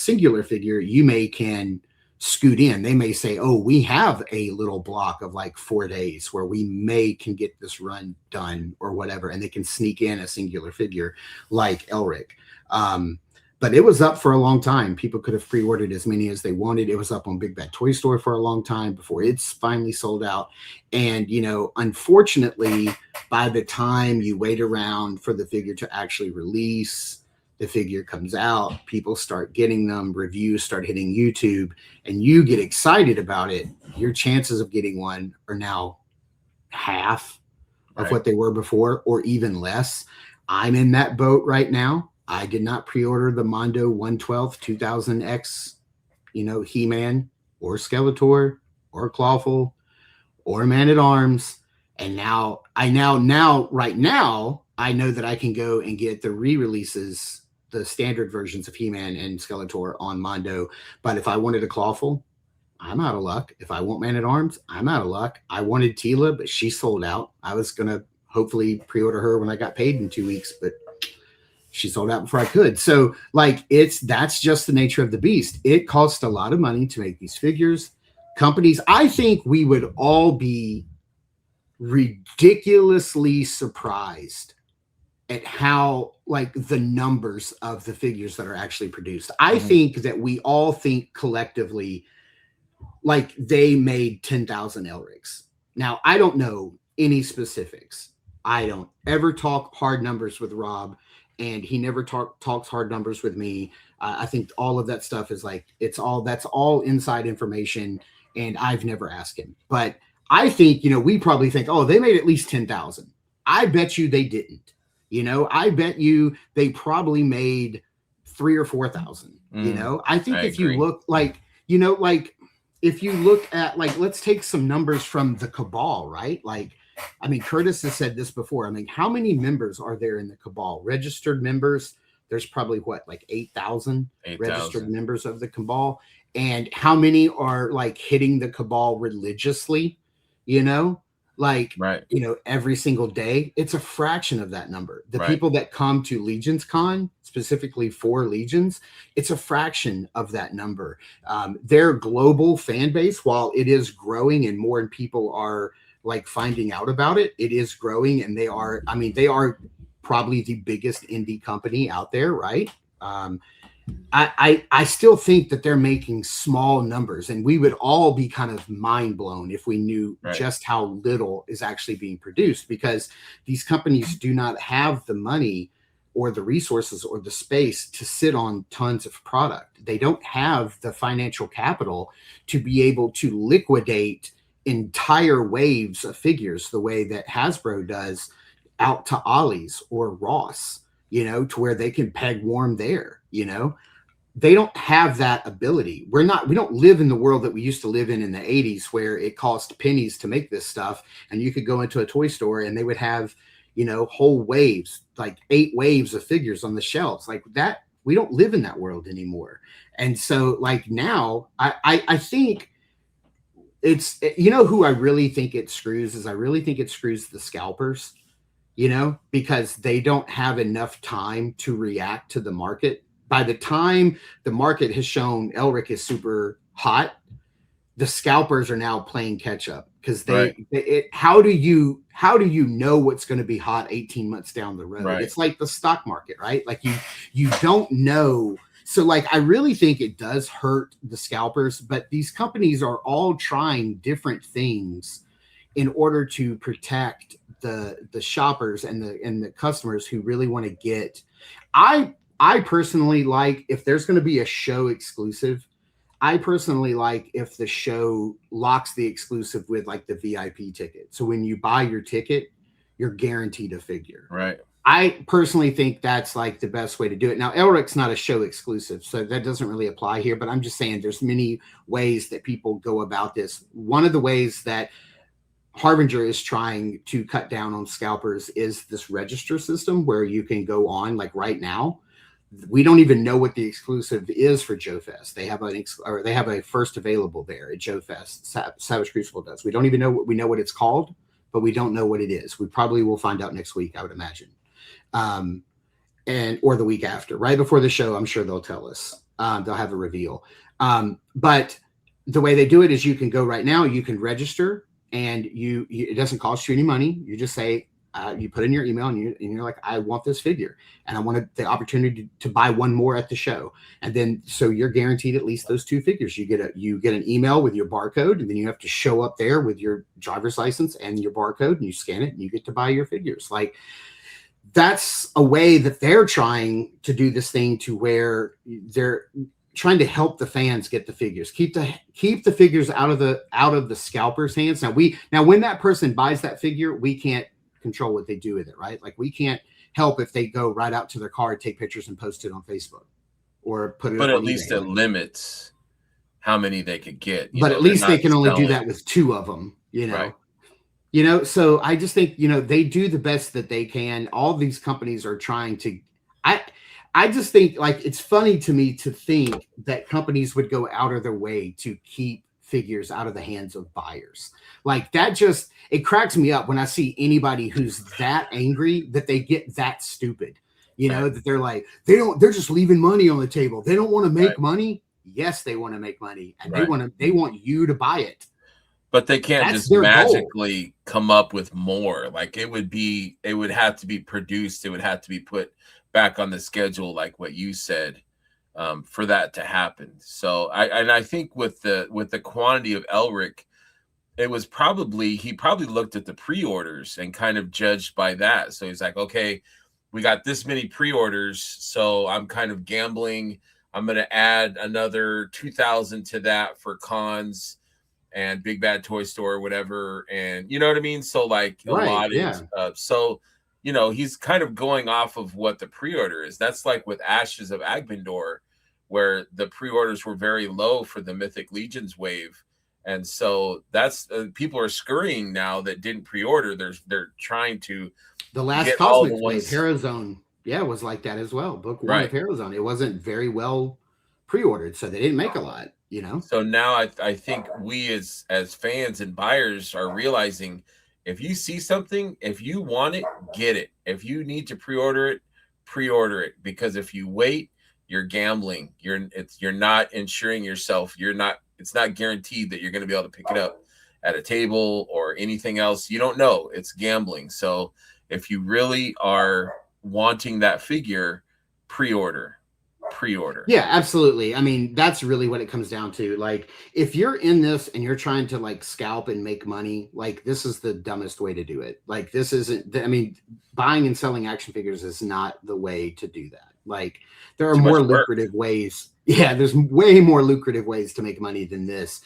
[SPEAKER 2] figure, you can scoot in. They may say, oh, we have a little block of like 4 days where we can get this run done or whatever, and they can sneak in a singular figure like Elric. But it was up for a long time. People could have pre-ordered as many as they wanted. It was up on Big Bad Toy Store for a long time before it's finally sold out. And, you know, unfortunately, by the time you wait around for the figure to actually release, the figure comes out, people start getting them, reviews start hitting YouTube, and you get excited about it. Your chances of getting one are now half of what they were before, or even less. I'm in that boat right now. I did not pre-order the Mondo 112 2000X, He-Man or Skeletor or Clawful or Man-at-Arms. And now I know that I can go and get the re-releases, the standard versions of He-Man and Skeletor on Mondo. But if I wanted a Clawful, I'm out of luck. If I want Man-at-Arms, I'm out of luck. I wanted Tila, but she sold out. I was going to hopefully pre-order her when I got paid in 2 weeks, but she sold out before I could. So that's just the nature of the beast. It costs a lot of money to make these figures. Companies, I think we would all be ridiculously surprised at how the numbers of the figures that are actually produced. I think that we all think collectively they made 10,000 Elrics. Now, I don't know any specifics. I don't ever talk hard numbers with Rob, and he never talks hard numbers with me. I think all of that stuff is that's all inside information, and I've never asked him. But I think, we probably think, oh, they made at least 10,000. I bet you they didn't. I bet you they probably made 3,000 or 4,000. I think if you look if you look at let's take some numbers from the Cabal, right? Curtis has said this before. How many members are there in the Cabal? Registered members, there's probably like 8,000 registered
[SPEAKER 1] 8,000.
[SPEAKER 2] members of the cabal. And how many are like hitting the cabal religiously, like,
[SPEAKER 1] Right.
[SPEAKER 2] every single day? It's a fraction of that number. The
[SPEAKER 1] Right.
[SPEAKER 2] people that come to Legions Con, specifically for Legions, it's a fraction of that number. Their global fan base, while it is growing and more people are like finding out about it, it is growing, and they are probably the biggest indie company out there, right? I still think that they're making small numbers, and we would all be kind of mind blown if we knew just how little is actually being produced, because these companies do not have the money or the resources or the space to sit on tons of product. They don't have the financial capital to be able to liquidate entire waves of figures the way that Hasbro does out to Ollie's or Ross, to where they can peg warm there. They don't have that ability. We don't live in the world that we used to live in the 80s, where it cost pennies to make this stuff, and you could go into a toy store and they would have, whole waves, like 8 waves of figures on the shelves like that. We don't live in that world anymore. And so like now I think it's, who I really think it screws is I really think it screws the scalpers, because they don't have enough time to react to the market. By the time the market has shown Elric is super hot, the scalpers are now playing catch up, because how do you know what's going to be hot 18 months down the road? It's like the stock market, right? Like you don't know. So like, I really think it does hurt the scalpers, but these companies are all trying different things in order to protect the shoppers and the customers who really want to get. I personally like, if there's going to be a show exclusive, I personally like if the show locks the exclusive with like the VIP ticket. So when you buy your ticket, you're guaranteed a figure.
[SPEAKER 1] Right.
[SPEAKER 2] I personally think that's like the best way to do it. Now, Elric's not a show exclusive, so that doesn't really apply here, but I'm just saying there's many ways that people go about this. One of the ways that Harbinger is trying to cut down on scalpers is this register system, where you can go on, like right now. We don't even know what the exclusive is for Joe Fest. They have a first available there at Joe Fest. Savage Crucible does. We don't even know what it's called, but we don't know what it is. We probably will find out next week, I would imagine. Or the week after, right before the show, I'm sure they'll tell us. They'll have a reveal. But the way they do it is you can go right now, you can register, and it doesn't cost you any money. You just say, you put in your email, and you're like, I want this figure, and I wanted the opportunity to buy one more at the show. And then, so you're guaranteed at least those 2 figures. You get an email with your barcode, and then you have to show up there with your driver's license and your barcode, and you scan it, and you get to buy your figures. Like, that's a way that they're trying to do this thing, to where they're trying to help the fans get the figures, keep the figures out of the scalpers' hands. Now when that person buys that figure, we can't control what they do with it, right? Like, we can't help if they go right out to their car, take pictures, and post it on Facebook, or put it.
[SPEAKER 1] But at least it limits how many they could get.
[SPEAKER 2] But at least they can only do that with 2 of them,
[SPEAKER 1] Right.
[SPEAKER 2] So I just think, they do the best that they can. All these companies are trying to, I just think, like, it's funny to me to think that companies would go out of their way to keep figures out of the hands of buyers. Like, that just, it cracks me up when I see anybody who's that angry that they get that stupid, that they're like, they're just leaving money on the table. They don't want to make money. Yes, they want to make money, and they want you to buy it.
[SPEAKER 1] But they can't just magically come up with more. Like, it would have to be produced. It would have to be put back on the schedule, like what you said, for that to happen. So I think with the quantity of Elric, he probably looked at the pre-orders and kind of judged by that. So he's like, okay, we got this many pre-orders, so I'm kind of gambling. I'm going to add another 2,000 to that for cons and Big Bad Toy Store or whatever. And you know what I mean? So like a lot of so, he's kind of going off of what the pre-order is. That's like with Ashes of Agbendor, where the pre-orders were very low for the Mythic Legions wave. And so that's people are scurrying now that didn't pre-order. They're trying to
[SPEAKER 2] the last Cosmic wave, Herazone. yeah, was like that as well. Book one
[SPEAKER 1] Right.
[SPEAKER 2] of Hero Zone. It wasn't very well pre-ordered, so they didn't make a lot. You know.
[SPEAKER 1] So now I think we as fans and buyers are realizing if you see something, if you want it, get it. If you need to pre-order it, because if you wait, you're gambling. You're not insuring yourself. It's not guaranteed that you're going to be able to pick it up at a table or anything else. You don't know. It's gambling. So if you really are wanting that figure, pre-order.
[SPEAKER 2] Yeah, absolutely. I mean, that's really what it comes down to. Like, if you're in this and you're trying to like scalp and make money, like this is the dumbest way to do it. Like, this isn't, I mean, buying and selling action figures is not the way to do that. Like, there are more lucrative ways. Yeah, there's way more lucrative ways to make money than this.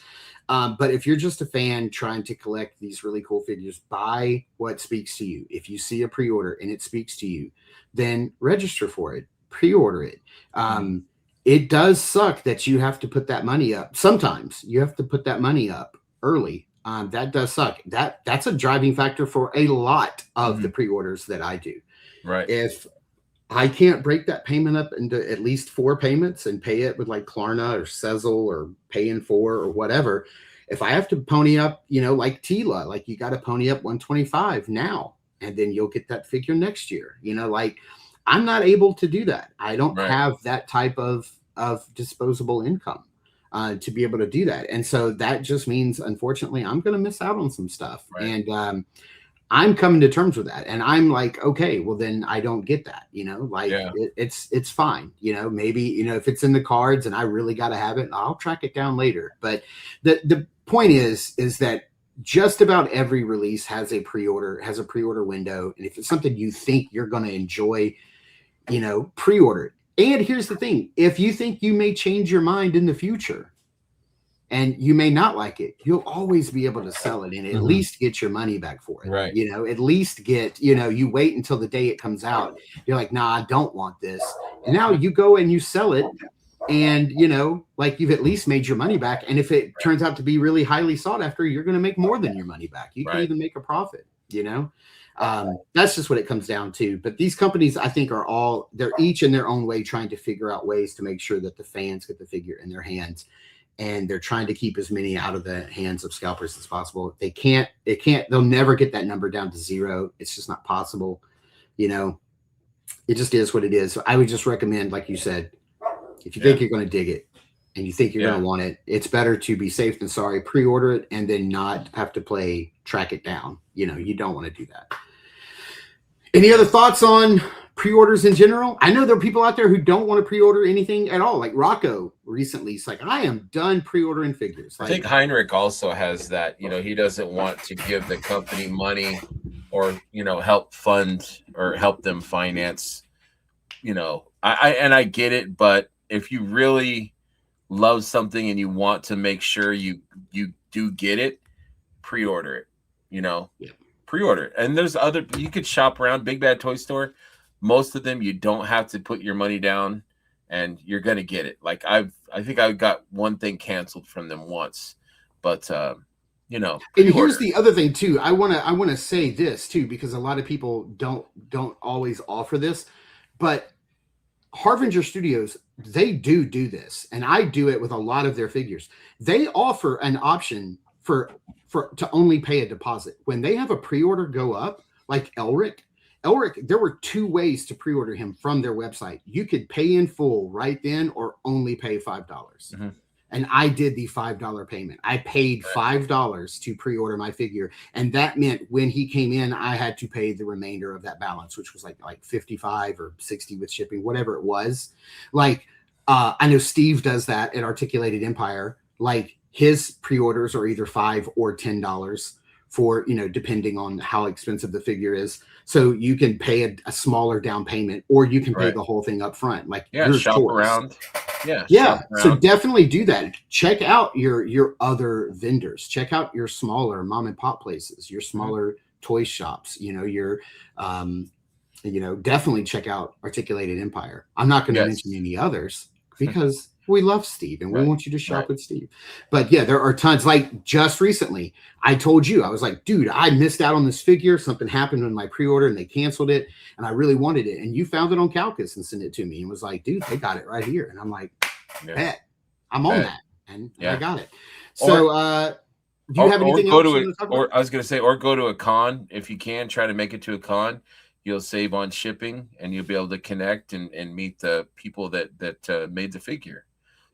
[SPEAKER 2] But if you're just a fan trying to collect these really cool figures, buy what speaks to you. If you see a pre-order and it speaks to you, then register for it. Pre-order it. It does suck that you have to put that money up. Sometimes you have to put that money up early. That does suck. That's a driving factor for a lot of the pre-orders that I do.
[SPEAKER 1] Right.
[SPEAKER 2] If I can't break that payment up into at least 4 payments and pay it with like Klarna or Sezzle or Pay in 4 or whatever, if I have to pony up, like Tila, like you got to pony up 125 now, and then you'll get that figure next year. Like, I'm not able to do that. I don't have that type of disposable income to be able to do that. And so that just means, unfortunately, I'm going to miss out on some stuff. Right. And I'm coming to terms with that. And I'm like, okay, well, then I don't get that, it's fine. Maybe, if it's in the cards and I really got to have it, I'll track it down later. But the point is that just about every release has a pre-order window. And if it's something you think you're going to enjoy, pre-order it. And here's the thing. If you think you may change your mind in the future and you may not like it, you'll always be able to sell it and at least get your money back for it.
[SPEAKER 1] Right.
[SPEAKER 2] At least get, you wait until the day it comes out. You're like, nah, I don't want this. And now you go and you sell it and, like you've at least made your money back. And if it turns out to be really highly sought after, you're going to make more than your money back. You can even make a profit, that's just what it comes down to. But these companies, I think, they're each in their own way trying to figure out ways to make sure that the fans get the figure in their hands. And they're trying to keep as many out of the hands of scalpers as possible. They'll never get that number down to 0. It's just not possible. It just is what it is. So I would just recommend, like you said, if you think you're going to dig it and you think you're going to want it, it's better to be safe than sorry, pre-order it, and then not have to track it down. You don't want to do that. Any other thoughts on pre-orders in general? I know there are people out there who don't want to pre-order anything at all. Like Rocco recently, he's like, I am done pre-ordering figures.
[SPEAKER 1] I think Heinrich also has that. He doesn't want to give the company money or, help fund or help them finance. I get it, but if you really love something and you want to make sure you do get it, pre-order it. Pre-order it. And there's you could shop around Big Bad Toy Store. Most of them you don't have to put your money down and you're gonna get it. Like I think I got one thing canceled from them once, but
[SPEAKER 2] and here's the other thing too. I wanna say this too, because a lot of people don't always offer this, but Harbinger Studios, they do this, and I do it with a lot of their figures. They offer an option to only pay a deposit when they have a pre-order go up, like Elric. There were 2 ways to pre-order him from their website. You could pay in full right then, or only pay $5. And I did the $5 payment. I paid $5 to pre-order my figure, and that meant when he came in, I had to pay the remainder of that balance, which was like 55 or 60 with shipping, whatever it was. Like I know Steve does that at Articulated Empire. Like his pre-orders are either $5 or $10 for, depending on how expensive the figure is. So you can pay a smaller down payment, or you can pay the whole thing up front. Like
[SPEAKER 1] shop choice. Around.
[SPEAKER 2] Yeah. So definitely do that. Check out your other vendors. Check out your smaller mom and pop places, your smaller toy shops. Definitely check out Articulated Empire. I'm not going to mention any others because We love Steve, and we
[SPEAKER 1] Right.
[SPEAKER 2] want you to shop
[SPEAKER 1] Right.
[SPEAKER 2] with Steve. But yeah, there are tons. Like just recently, I told you, I was like, dude, I missed out on this figure. Something happened in my pre-order, and they canceled it, and I really wanted it. And you found it on Calcus and sent it to me, and was like, dude, they got it right here. And I'm like, bet, I'm on that, and I got it. So, do you have anything else you want to talk about?
[SPEAKER 1] Or I was going to say, or go to a con if you can. Try to make it to a con. You'll save on shipping, and you'll be able to connect and meet the people that made the figure.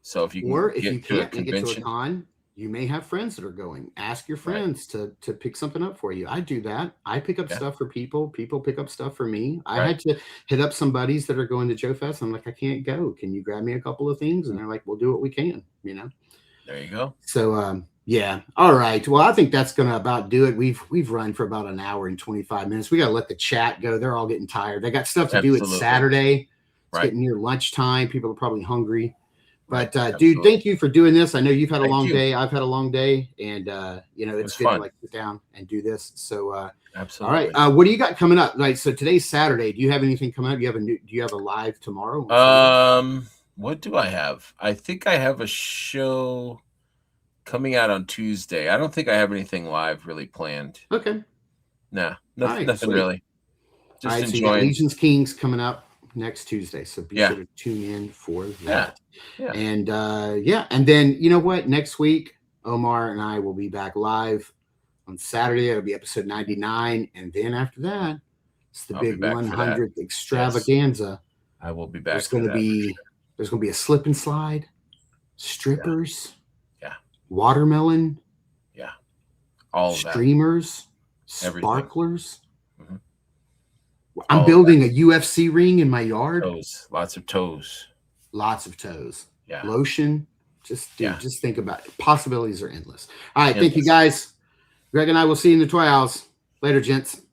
[SPEAKER 1] So if you can,
[SPEAKER 2] or if you
[SPEAKER 1] to a
[SPEAKER 2] can't make it to a
[SPEAKER 1] convention,
[SPEAKER 2] con, you may have friends that are going. Ask your friends to pick something up for you. I do that. I pick up stuff for people. People pick up stuff for me. I had to hit up some buddies that are going to Joe Fest. I'm like, I can't go. Can you grab me a couple of things? And they're like, we'll do what we can, you know?
[SPEAKER 1] There you go.
[SPEAKER 2] So, yeah. All right. Well, I think that's going to about do it. We've run for about an hour and 25 minutes. We got to let the chat go. They're all getting tired. They got stuff to do. It's Saturday. It's getting near lunchtime. People are probably hungry. But dude, thank you for doing this. I know you've had a long day. I've had a long day, and you know, it's good to like sit down and do this. So
[SPEAKER 1] absolutely.
[SPEAKER 2] All right. What do you got coming up? Right. So today's Saturday. Do you have anything coming up? Do you have a live tomorrow?
[SPEAKER 1] What do I have? I think I have a show coming out on Tuesday. I don't think I have anything live really planned.
[SPEAKER 2] Okay.
[SPEAKER 1] Nah, nothing really. Just
[SPEAKER 2] enjoying. So you got Legion's Kings coming up next Tuesday, so be sure to tune in for that. And and then you know what, next week Omar and I will be back live on Saturday. It'll be episode 99, and then after that it's the big 100th extravaganza.
[SPEAKER 1] I will be back.
[SPEAKER 2] There's going to be a slip and slide, strippers, watermelon,
[SPEAKER 1] all of
[SPEAKER 2] streamers,
[SPEAKER 1] everything.
[SPEAKER 2] sparklers. I'm building a UFC ring in my yard.
[SPEAKER 1] Toes. Lots of toes.
[SPEAKER 2] Yeah. Lotion. Just think about it. Possibilities are endless. All right. Thank you guys. Greg and I will see you in the toy house. Later, gents.